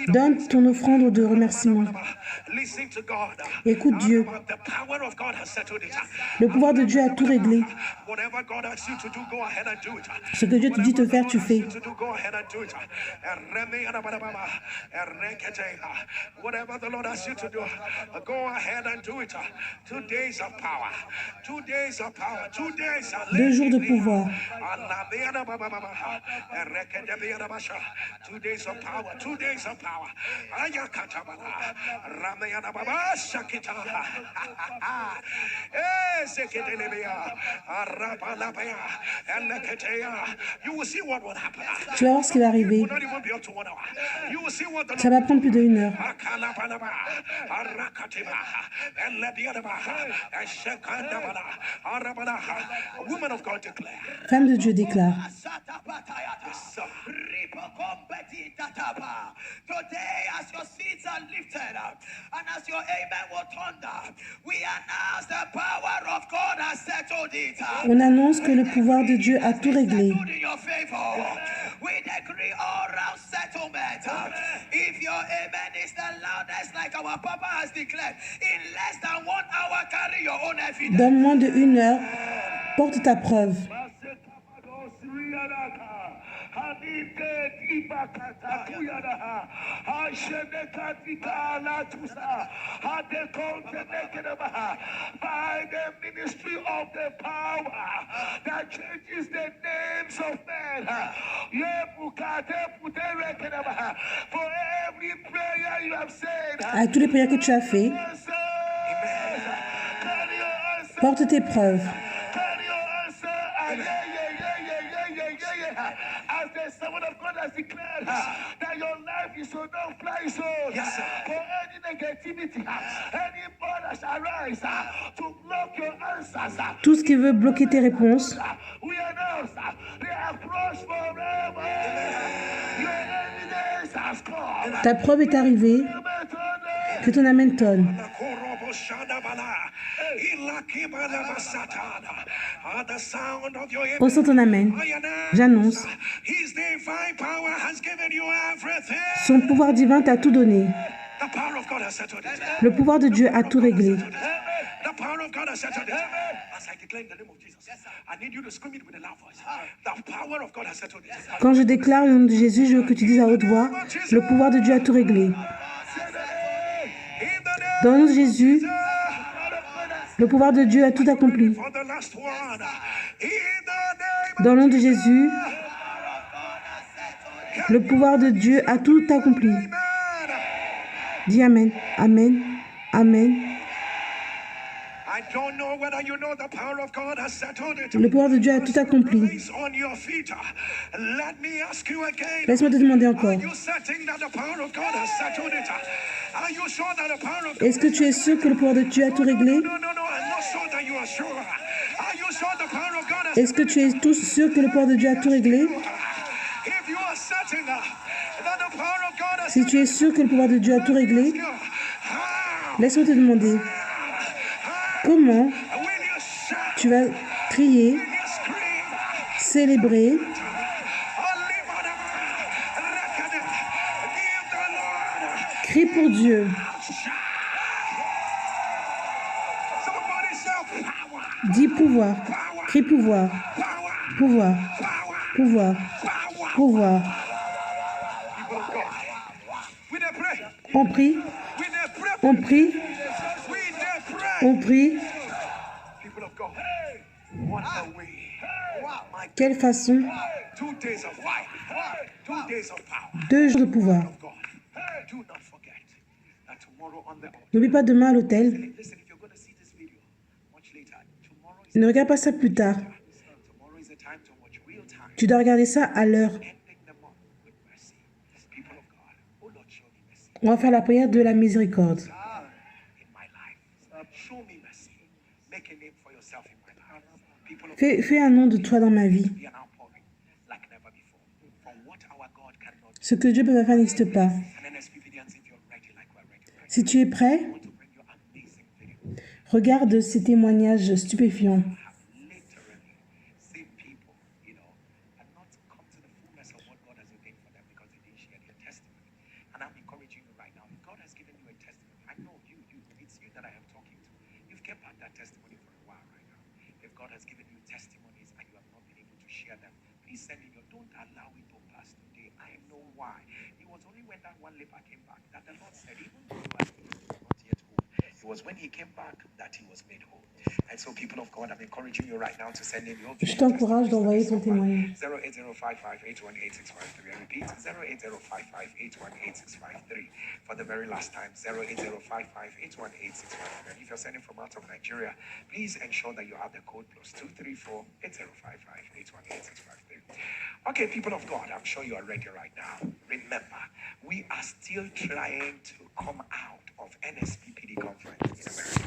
Donne ton offrande de remerciement. Écoute Dieu. Le pouvoir de Dieu a tout réglé. Ce que Dieu te dit de faire, tu fais. Whatever the Lord asks you to do, go ahead and do it. 2 days of power. 2 days of power. 2 days. 2 jours de pouvoir. 2 days of power. 2 days of power. You will see what will happen. Tu vas voir ce qui va arriver. Ça va prendre plus d'1 heure. Femme de Dieu déclare. Today, as your seeds are lifted up and as your amen will thunder, we announce the power of God has settled it. On annonce que le pouvoir de Dieu a tout réglé. We decree all round settlement. If your amen is the loudest, like our Papa has declared, in less than 1 hour, carry your own evidence. Dans moins de 1 heure, porte ta preuve. By the ministry of the power that changes the names of men. For every prayer you have said, À toutes les prières que tu as fait, porte tes preuves. As the servant of God has declared that your life is so no fly zone for any negativity, any borders arise to block your answers. Tout ce qui veut bloquer tes réponses, We announce they are crushed forever. Your evidence has come. ta preuve est arrivée. Amen. Que ton amen tonne. Au son ton amen, j'annonce. Son pouvoir divin t'a tout donné. Le pouvoir de Dieu a tout réglé. Quand je déclare le nom de Jésus, je veux que tu dises à haute voix, le pouvoir de Dieu a tout réglé. Dans le nom de Jésus, le pouvoir de Dieu a tout accompli. Dans le nom de Jésus, le pouvoir de Dieu a tout accompli. Dis Amen, Amen, Amen. Le pouvoir de Dieu a tout accompli. Laisse-moi te demander encore. Est-ce que tu es sûr que le pouvoir de Dieu a tout réglé? Est-ce que tu es tous sûr que le pouvoir de Dieu a tout réglé? Si tu es sûr que le pouvoir de Dieu a tout réglé, laisse-moi te demander. Comment tu vas crier, célébrer, crie pour Dieu. Dis pouvoir, crie pouvoir, pouvoir, pouvoir, pouvoir. On prie, on prie, on prie. Quelle façon? 2 jours de pouvoir. N'oublie pas demain à l'hôtel. Ne regarde pas ça plus tard. Tu dois regarder ça à l'heure. On va faire la prière de la miséricorde. Fais un nom de toi dans ma vie. Ce que Dieu peut pas faire n'existe pas. Si tu es prêt, regarde ces témoignages stupéfiants. Je t'encourage d'envoyer ton témoignage. 08055818653. For the very last time, 08055818653. If you're sending from out of Nigeria, please ensure that you have the code +234-8055-818653. Okay, people of God, I'm sure you are ready right now. Remember, we are still trying to come out of NSPPD conference in America.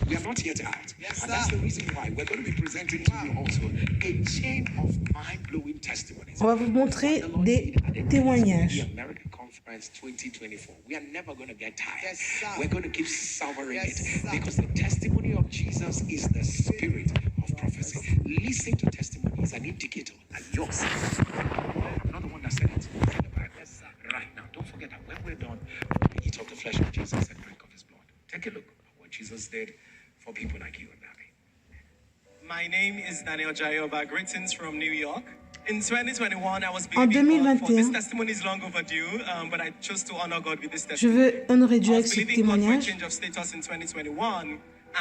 We are not yet out. Yes, and that's the reason why we're going to be presenting to you also a chain of mind-blowing testimonies. On va vous montrer des témoignages. American Conference 2024. We are never going to get tired. Yes, we're going to keep savoring it because the testimony of Jesus is the spirit of prophecy. Listen to testimony is an indicator that yours. I'm not the one that said it. It's in the Bible. Right now, don't forget that when we're done, we eat of the flesh of Jesus and drink of his blood. Take a look at what Jesus did for people like you and I. My name is Daniel Jayoba. Greetings from New York. In 2021, I was believing God for this testimony is long overdue, but I chose to honor God with this testimony. Je veux honorer Dieu avec ce God for a témoignage. change of status in 2021,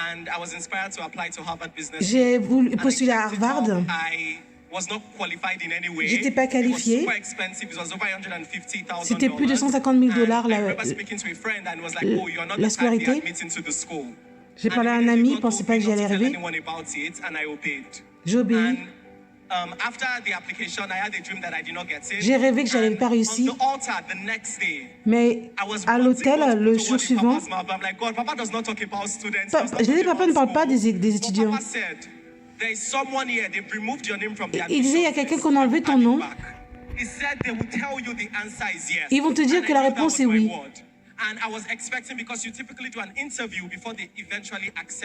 and I was inspired to apply to Harvard Business. J'ai voulu postuler à Harvard. I was not qualified in any way. J'étais pas qualifiée. It was super expensive. It was over $150,000. C'était plus de $150,000 I remember speaking to a friend and was like, "Oh, you're not la the type scolarité. admitting to the school." J'ai parlé à un ami, il ne pensait pas que j'y allais arriver. J'ai obéi. J'ai rêvé que je n'avais pas réussi. Mais à l'hôtel, le jour suivant, je disais, papa ne parle pas des étudiants. Il disait, il y a quelqu'un qu'on a enlevé ton nom. Ils vont te dire que la réponse est oui.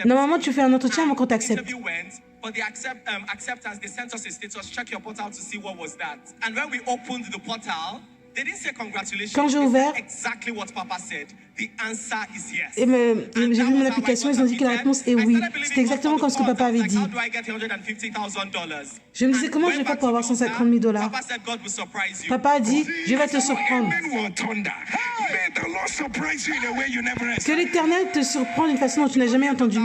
Normalement, tu fais un entretien avant qu'on t'accepte. But the acceptance, they sent us a status, check your portal to see what was that. And when we opened the portal, they didn't say congratulations. Quand j'ai ouvert, exactly what Papa said. The answer is yes. Et j'ai vu mon application, ils ont dit que la réponse est oui. C'était exactement comme ce que Papa avait dit. Je me disais, comment je vais faire pour avoir $150 000? Papa a dit, je vais te surprendre. Que l'Éternel te surprend d'une façon dont tu n'as jamais entendu.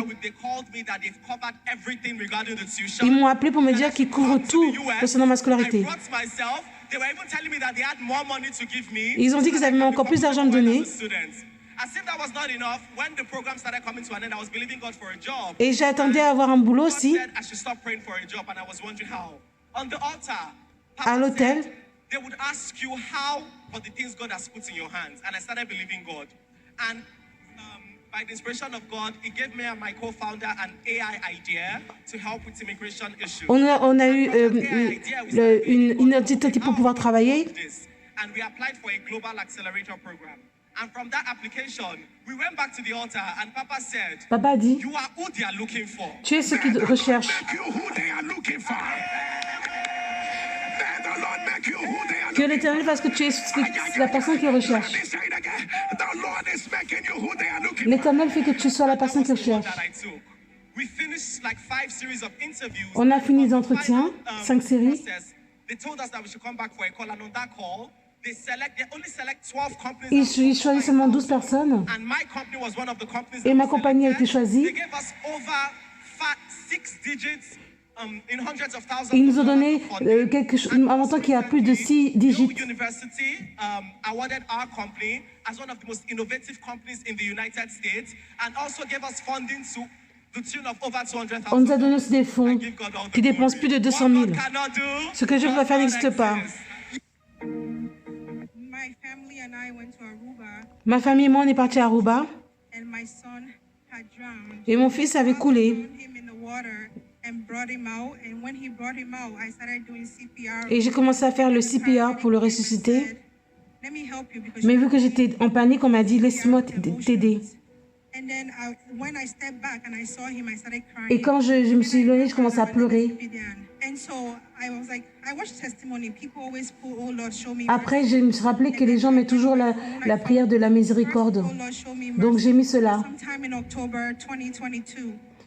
Ils m'ont appelé pour me dire qu'ils couvrent tout concernant ma scolarité. Ils ont dit qu'ils avaient encore plus d'argent à me donner. Et j'attendais à avoir un boulot aussi. À l'hôtel. They would ask you how for the things God has put in your hands. And I started believing God. And by the inspiration of God, He gave me and my co-founder an AI idea to help with immigration issues. On a eu une identité pour pouvoir travailler. And we applied for a global accelerator program. And from that application, we went back to the altar and Papa said, Papa a dit, you are who they are looking for. Tu es ce qu'ils recherchent. Que l'Éternel fasse que tu es la personne qu'ils recherchent. L'Éternel fait que tu sois la personne qu'ils recherchent. On a fini les entretiens, 5 séries. Ils choisissent seulement 12 personnes. Et ma compagnie a été choisie. Ils nous ont donné un montant qui a plus de 6 digits. On nous a donné aussi des fonds qui dépensent plus de 200 000. Ce que je peux faire n'existe pas. Ma famille et moi, on est partis à Aruba. Et mon fils avait coulé. Et j'ai commencé à faire le CPR pour le ressusciter. Mais vu que j'étais en panique, on m'a dit, laisse-moi t'aider. Et quand je me suis levée, je commençais à pleurer. Après, je me suis rappelé que les gens mettent toujours la prière de la miséricorde. Donc j'ai mis cela.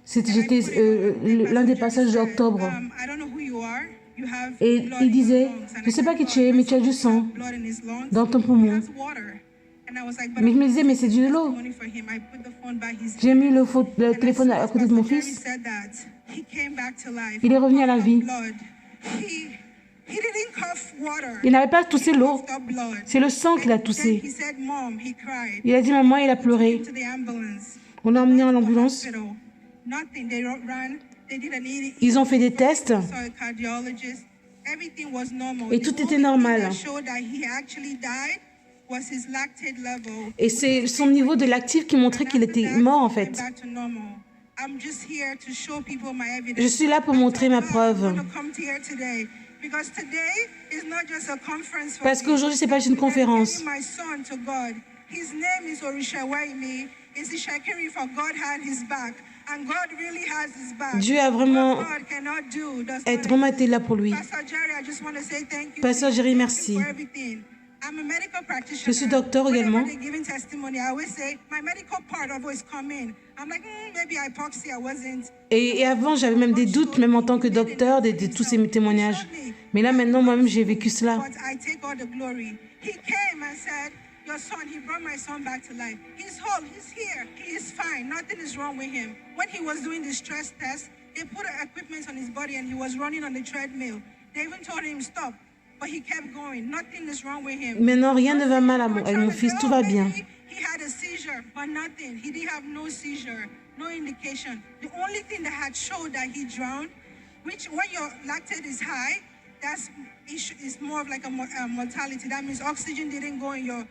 J'étais l'un des passages d'octobre. Et il disait, je ne sais pas qui tu es, mais tu as du sang dans ton poumon. Mais je me disais, mais c'est de l'eau. J'ai mis le téléphone à côté de mon fils. Il est revenu à la vie. Il n'avait pas toussé l'eau. C'est le sang qu'il a toussé. Il a dit, maman, il a pleuré. On l'a emmené à l'ambulance. Ils ont fait des tests. Et tout était normal. Et c'est son niveau de lactique qui montrait qu'il était mort en fait. Je suis là pour montrer ma preuve. Parce qu'aujourd'hui, ce n'est pas juste une conférence. Dieu a vraiment été là pour lui. Pasteur Jerry, merci. Je suis docteur également. Et avant, j'avais même des doutes, même en tant que docteur, de tous ces témoignages. Mais là, maintenant, moi-même, j'ai vécu cela. Your son, he brought my son back to life. He's whole, he's here, he is fine, nothing is wrong with him. When he was doing the stress test, they put equipment on his body and he was running on the treadmill. They even told him stop, but he kept going. Nothing is wrong with him. Maintenant, rien ne va mal à mon fils, tout va bien. He had a seizure, but nothing. He didn't have no seizure, no indication. The only thing that had showed that he drowned, which when your lactate is high, that's is more of like a mortality. That means oxygen didn't go in your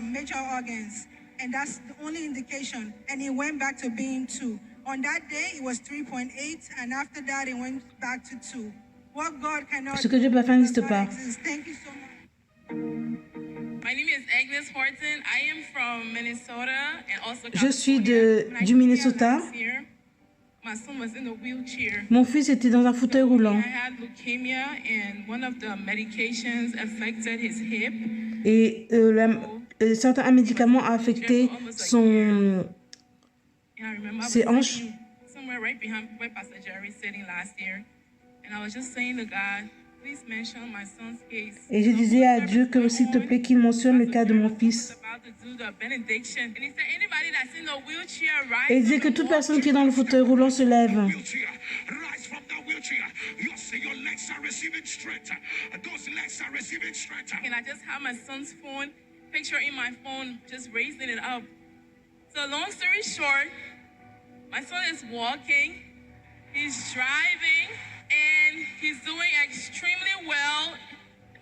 major organs, and that's the only indication. And it went back to being 2. On that day, it was 3.8, and after that, it went back to 2. What God cannot do. Ce que Dieu peut faire n'existe pas. Thank you so much. Je suis du Minnesota. Mon fils était dans un fauteuil roulant. Et certains médicaments ont affecté ses hanches. Et je disais à Dieu que s'il te plaît qu'il mentionne le cas de mon fils. Et il disait que toute personne qui est dans le fauteuil roulant se lève. So long story short, my son is walking, he's driving, and he's doing extremely well.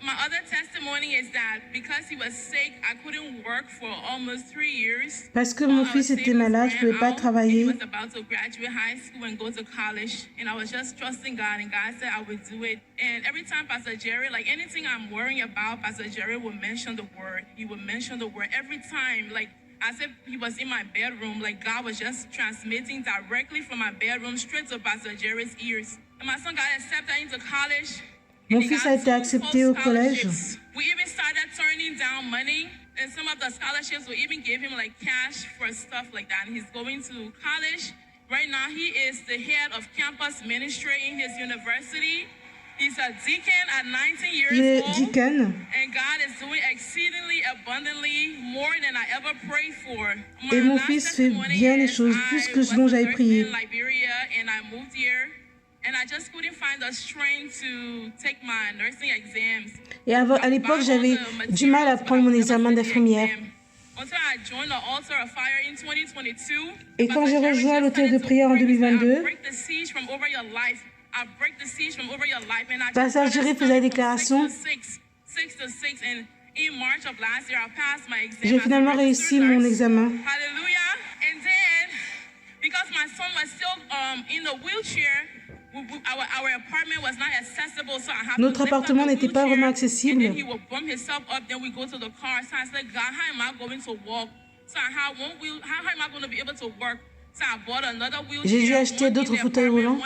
My other testimony is that because he was sick, I couldn't work for almost 3 years. Parce que mon fils était malade, je ne pouvais pas travailler. He was about to graduate high school and go to college, and I was just trusting God, and God said I would do it. And every time Pastor Jerry, like anything I'm worrying about, Pastor Jerry would mention the word. He would mention the word every time, like as if he was in my bedroom, like God was just transmitting directly from my bedroom straight to Pastor Jerry's ears. And my son got accepted into college. Mon fils a été accepté au collège. We even started turning down money, and some of the scholarships will even give him like cash for stuff like that. And he's going to college. Right now, he is the head of campus ministry in his university. He's a deacon at 19 years old. Deacon. And God is doing exceedingly abundantly more than I ever prayed for. Et mon fils fait bien les choses, plus que ce dont j'avais prié. And I moved here. And I just couldn't find the strength to take my nursing exams. Et à l'époque, j'avais du mal à prendre mon examen d'infirmière. Et quand j'ai rejoint l'hôtel de prière en 2022, Pasteur Jerry faisait la déclaration. J'ai finalement réussi mon examen. Because my son was still in the wheelchair, our apartment was not accessible, so I have Notre appartement n'était pas vraiment accessible. And then he would bump himself up, then we go to the car. So I said, God, how am I going to walk? So how am I going to be able to work? So I bought another wheelchair. J'ai dû acheter d'autres fauteuils roulants.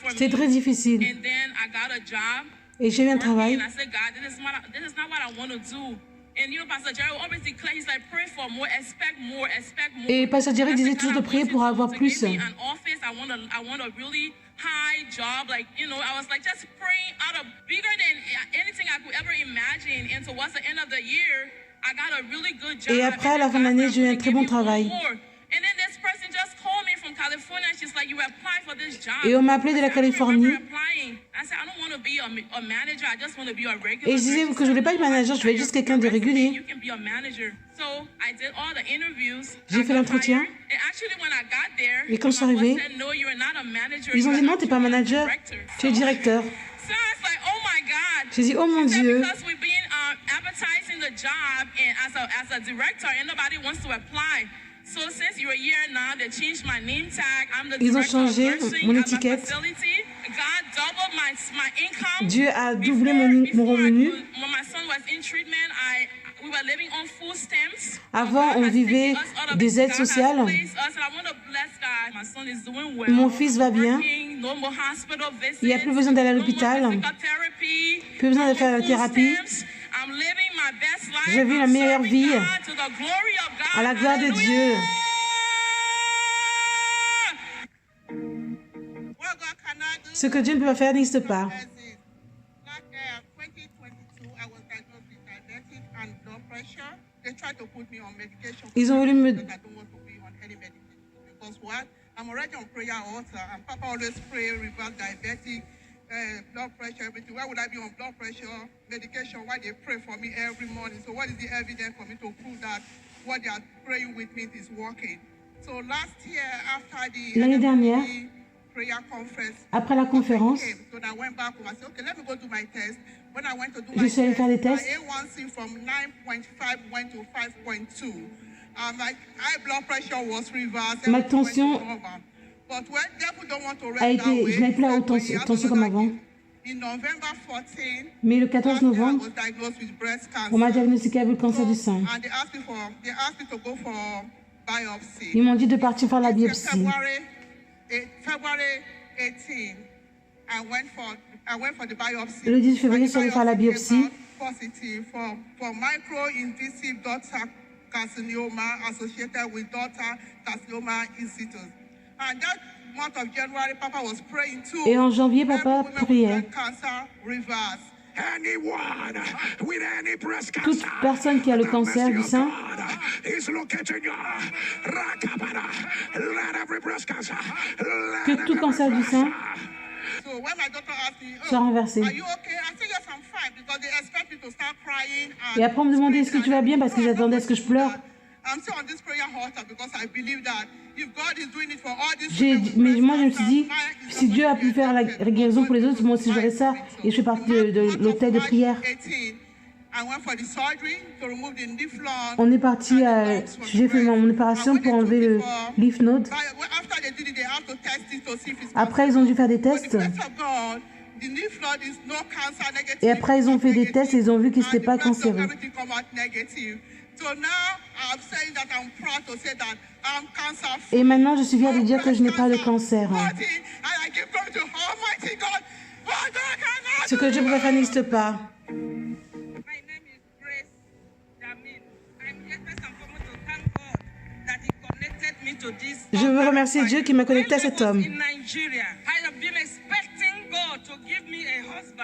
C'était très difficile. And then I got a job. Et j'ai eu un travail. And I said, God, this is not what I want to do. And you know, Pastor Jerry will always declare, he's like, pray for more, expect more, expect more. Et Pasteur Jerry disait toujours de prier pour avoir plus. I want a really high job, like, you know, I was like just praying out of bigger than anything I could ever imagine. And towards the end of the year, I got a really good job. Et après, à la fin de l'année, j'ai eu un très bon travail. And then this person just called me from California. She's like, you applied for this job. Et on m'a appelé de la Californie. I said, I don't want to be a manager. I just want to be a regular. Et je disais que je voulais pas être manager, je voulais juste quelqu'un de régulier. You can be a manager. So I did all the interviews. J'ai fait l'entretien. And actually, when I got there, et quand je suis arrivée, no, you're not a manager. Ils ont dit non, t'es pas manager, tu es directeur. So I was like, oh my God. J'ai dit oh mon Dieu. Because we've been advertising the job and as a director, and nobody wants to apply. So since you're here now, they changed my name tag. I'm the Ils ont director of changé nursing mon at my étiquette. facility. God doubled my income. Dieu a doublé mon revenu. When my son was in treatment, we were living on food stamps. Avant, on vivait des aides sociales. Mon fils va bien. Il n'y a plus besoin d'aller à l'hôpital. Plus besoin de faire la thérapie. Je vis la meilleure vie à la gloire de Dieu. Ce que Dieu ne peut pas faire n'existe pas. Ils ont voulu me... I'm already on prayer altar, and Papa always pray, reverse diabetic, blood pressure, everything. Why would I be on blood pressure medication? Why they pray for me every morning? So what is the evidence for me to prove that what they are praying with me is working? So last year, after the L'année dernière, prayer conference, après la conférence, so I went back home. I said, okay, let me go do my test. When I went to do je my suis allée faire des tests. my A1C from 9.5 went to 5.2. My high blood pressure was reversed. Ma tension But when devil don't want to a été... Je n'avais plus la haute tension comme avant. Mais le 14 novembre, on m'a diagnostiqué avec le cancer du sein. Ils m'ont dit de partir faire la biopsie. Le 10 février, je suis allée faire la biopsie. Et en janvier, papa priait. Toute personne qui a le cancer du sein, que tout cancer du sein soit renversé. Et après, on me demandait est-ce que tu vas bien parce que j'attendais à ce que je pleure. Mais moi, je me suis dit, si Dieu a pu faire la guérison pour les autres, moi aussi j'aurais ça. Et je fais partie de l'hôtel de prière. On est parti, j'ai fait mon opération pour enlever le lymph node. Après, ils ont dû faire des tests. Et après, ils ont fait des tests et ils ont vu que ce n'était pas cancéreux. Et maintenant, je suis fière de dire que je n'ai pas de cancer. Ce que Dieu pouvait faire n'existe pas. Je veux remercier Dieu qui m'a connecté à cet homme.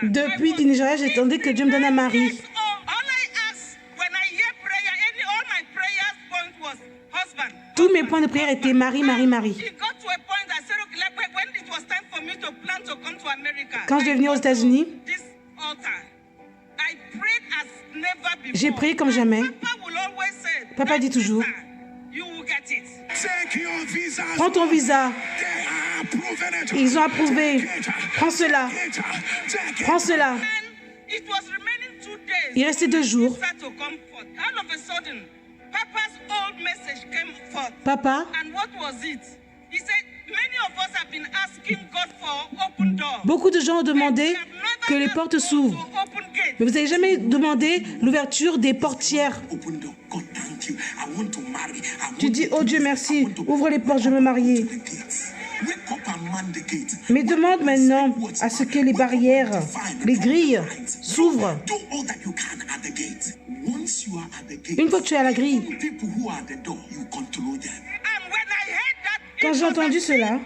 Depuis du Nigeria, j'attendais que Dieu me donne un mari. Tous mes points de prière étaient Marie, Marie, Marie. Quand je vais venir aux États-Unis, j'ai prié comme jamais. Papa dit toujours, prends ton visa. Ils ont approuvé. Prends cela. Prends cela. Il restait 2 jours. Papa, beaucoup de gens ont demandé que les portes s'ouvrent. Mais vous n'avez jamais demandé l'ouverture des portières. Tu dis, oh Dieu merci, ouvre les portes, je veux me marier. Mais demande maintenant à ce que les barrières, les grilles s'ouvrent. Une fois que tu es à la grille, quand j'ai entendu cela,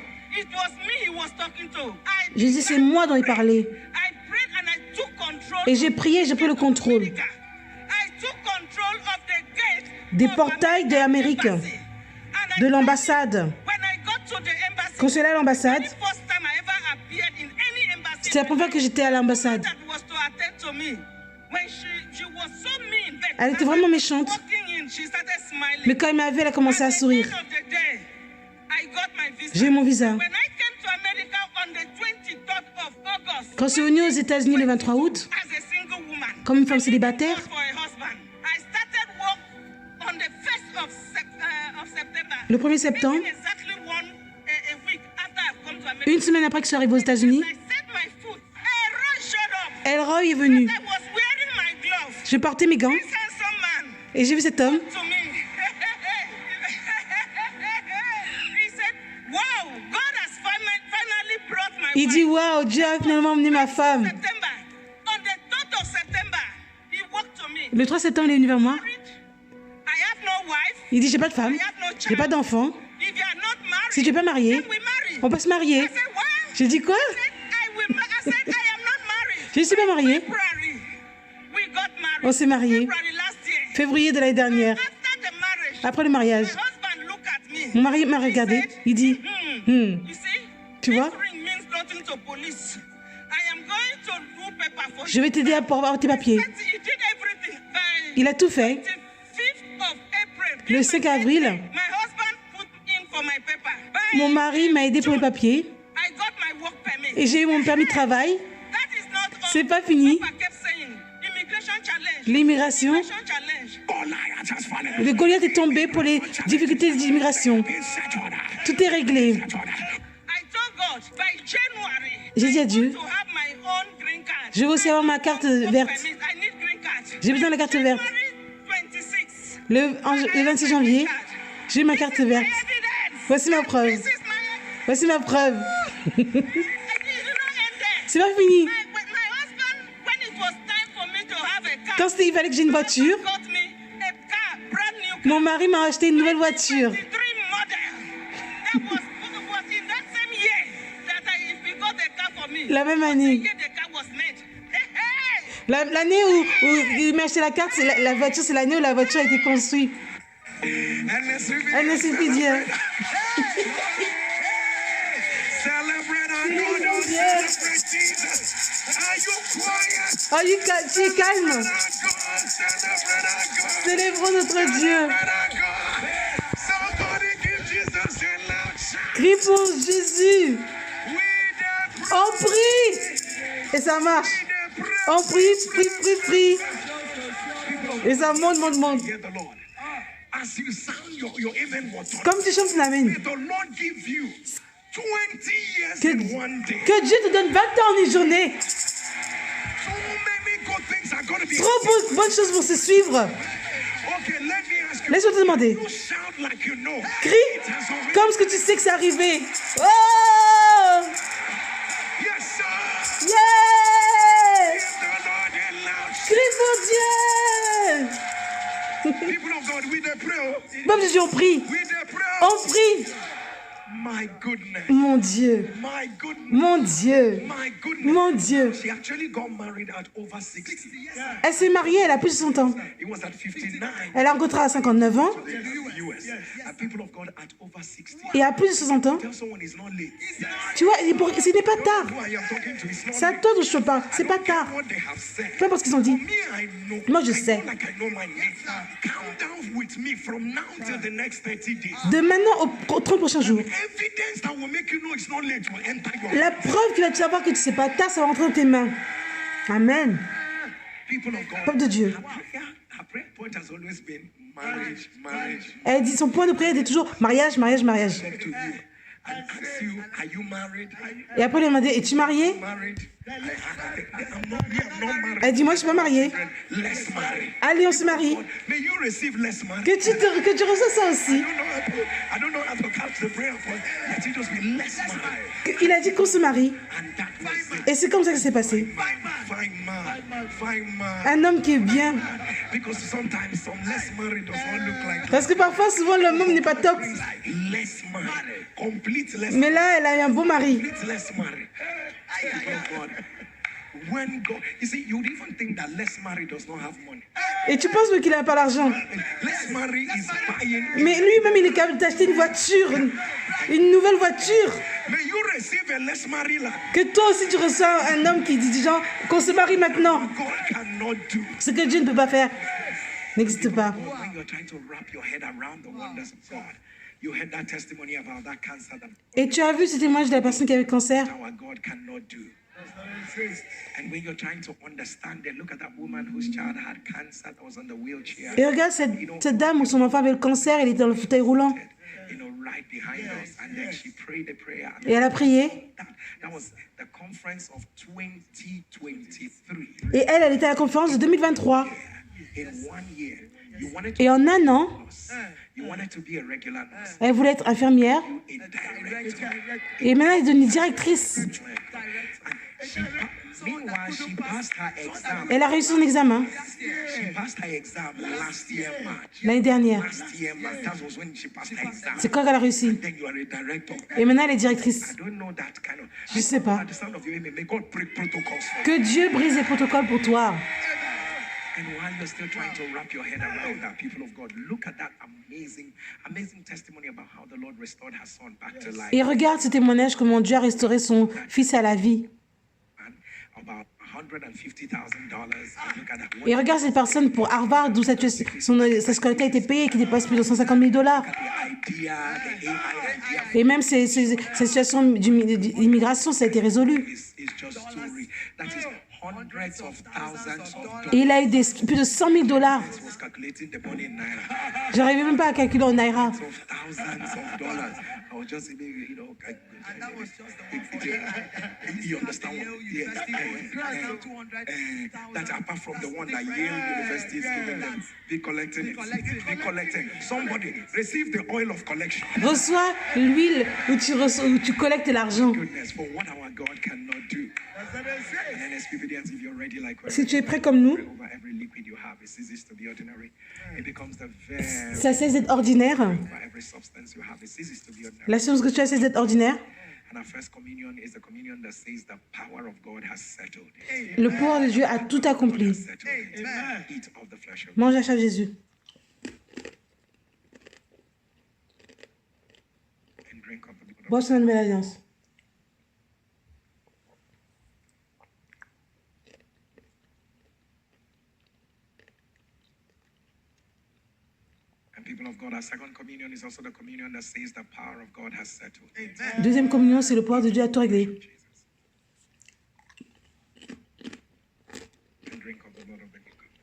j'ai dit c'est moi dont il parlait. Et j'ai prié, j'ai pris le contrôle des portails de l'Amérique, de l'ambassade. Quand je suis allée à l'ambassade, c'était la première fois que j'étais à l'ambassade. Elle était vraiment méchante. Mais quand elle m'a vue, elle a commencé à sourire. J'ai eu mon visa. Quand je suis venue aux États-Unis le 23 août, comme une femme célibataire, le 1er septembre, une semaine après que je suis arrivée aux États-Unis, Elroy est venu. Je portais mes gants et j'ai vu cet homme. Il dit, waouh, Dieu a finalement emmené ma femme. Le 3 septembre, il est venu vers moi. Il dit, j'ai pas de femme, j'ai pas d'enfant. Si tu n'es pas marié, on peut se marier. J'ai dit quoi? Je ne suis pas mariée. On s'est mariés. Février de l'année dernière. Après le mariage. Mon mari m'a regardé. Il dit, tu vois, je vais t'aider à avoir tes papiers. Il a tout fait. Le 5 avril, mon mari m'a aidé pour les papiers. Et j'ai eu mon permis de travail. C'est pas fini. L'immigration. Le Goliath est tombé pour les difficultés d'immigration. Tout est réglé. J'ai dit à Dieu, Je veux aussi avoir ma carte verte. J'ai besoin de la carte verte. Le 26 janvier, j'ai eu ma carte verte. Voici ma preuve. Voici ma preuve. C'est pas fini. Quand il fallait que j'ai une voiture, mon mari m'a acheté une nouvelle voiture. La même année. L'année où il m'a acheté la carte, la voiture, c'est l'année où la voiture a été construite. Elle ne suffit Dieu. Tu es calme. Célébrons notre Dieu. Crie pour Jésus. On prie. Et ça marche. On prie. Et ça monte. Comme tu chantes l'amen. Que Dieu te donne 20 ans en une journée. Trop bonnes choses vont se suivre. Laisse-moi te demander. Crie comme ce que tu sais que c'est arrivé. Oh! Yeah! Crie pour Dieu. Peuple de Dieu, on prie. On prie. Mon Dieu. Elle s'est mariée, elle a plus de 60 ans. Elle a rencontré à 59 ans. Et à plus de 60 ans. Tu vois, ce n'est pas tard. C'est à toi dont je te parle. C'est pas tard. Peu importe ce qu'ils ont dit. Moi, je sais. De maintenant aux 30 prochains jours. La preuve qui va te savoir que tu ne sais pas tard, ça va rentrer dans tes mains. Amen. Peuple de Dieu. Elle dit, son point de prière était toujours mariage. Et après, elle lui a demandé, es-tu mariée? Elle dit, moi, je ne suis pas mariée. Allez, on se marie. Que tu reçois ça aussi. Il a dit qu'on se marie. Et c'est comme ça que ça s'est passé. Un homme qui est bien. Parce que parfois, souvent, l'homme n'est pas top. Mais là, elle a eu un beau mari. Et tu penses qu'il n'a pas l'argent. Mais lui-même, il est capable d'acheter une voiture, une nouvelle voiture. Que toi aussi, tu reçois un homme qui dit genre qu'on se marie maintenant. Ce que Dieu ne peut pas faire n'existe pas. Et tu as vu ce témoignage de la personne qui avait le cancer. Et regarde cette dame où son enfant avait le cancer, elle était dans le fauteuil roulant. Et elle a prié. Et elle était à la conférence de 2023. Et en un an, elle voulait être infirmière. Et maintenant, elle est devenue directrice. Elle a réussi son examen l'année dernière. C'est quand elle a réussi. Et maintenant, elle est directrice. Je ne sais pas. Que Dieu brise les protocoles pour toi. And while you're still trying to wrap your head around that, people of God, look at that amazing testimony about how the Lord restored her son back to life. Et regarde ce témoignage, comment Dieu a restauré son fils à la vie. Et regarde cette personne pour Harvard, d'où sa scolarité a été payée, qui dépasse plus de $150 000. Et même sa situation d'immigration, ça a été résolu. Et il a eu plus de $100 000. Je n'arrivais même pas à calculer en naira. thousands of dollars. I was just saying, you know, and that was just you understand what? That apart from the one that Yale University is giving them, be collecting. Somebody receive the oil of collection. Reçois l'huile où tu collectes l'argent. Goodness, for what our God cannot do. And then experience, if you're ready, like Si tu es prêt comme nous, every liquid you have, it ceases to be ordinary. It becomes the very, ça cesse d'être ordinaire. every substance you have, it ceases to be ordinary. La science que tu as cesse d'être ordinaire. And our first communion is the communion that says the power of God has settled. Le pouvoir de Dieu a tout accompli. Eat of the flesh of Mange la chair de Jésus. and drink of the blood of Bois sur la nouvelle alliance. And people of God, our second communion is also the communion that says the power of God has settled. Deuxième communion, c'est le pouvoir de Dieu à tout régler. Jesus. And drink of the blood of the new covenant.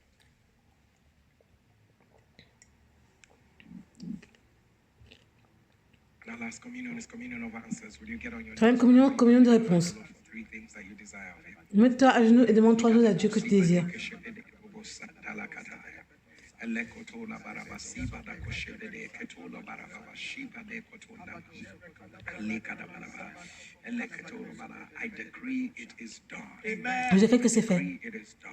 And our last communion is communion of answers. Will you get on your Troisième communion, communion de réponse. Lord, for three things that you desire of him? Mets-toi à genoux et demande 3 choses à Dieu que tu désires. I decree it is done. Je décrète que c'est fait. It is done.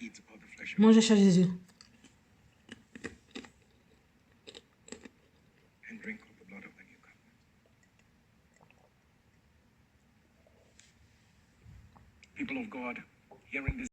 Eat of the flesh of Mange la chair de Jésus. and drink of the blood of the new covenant. People of God, hearing this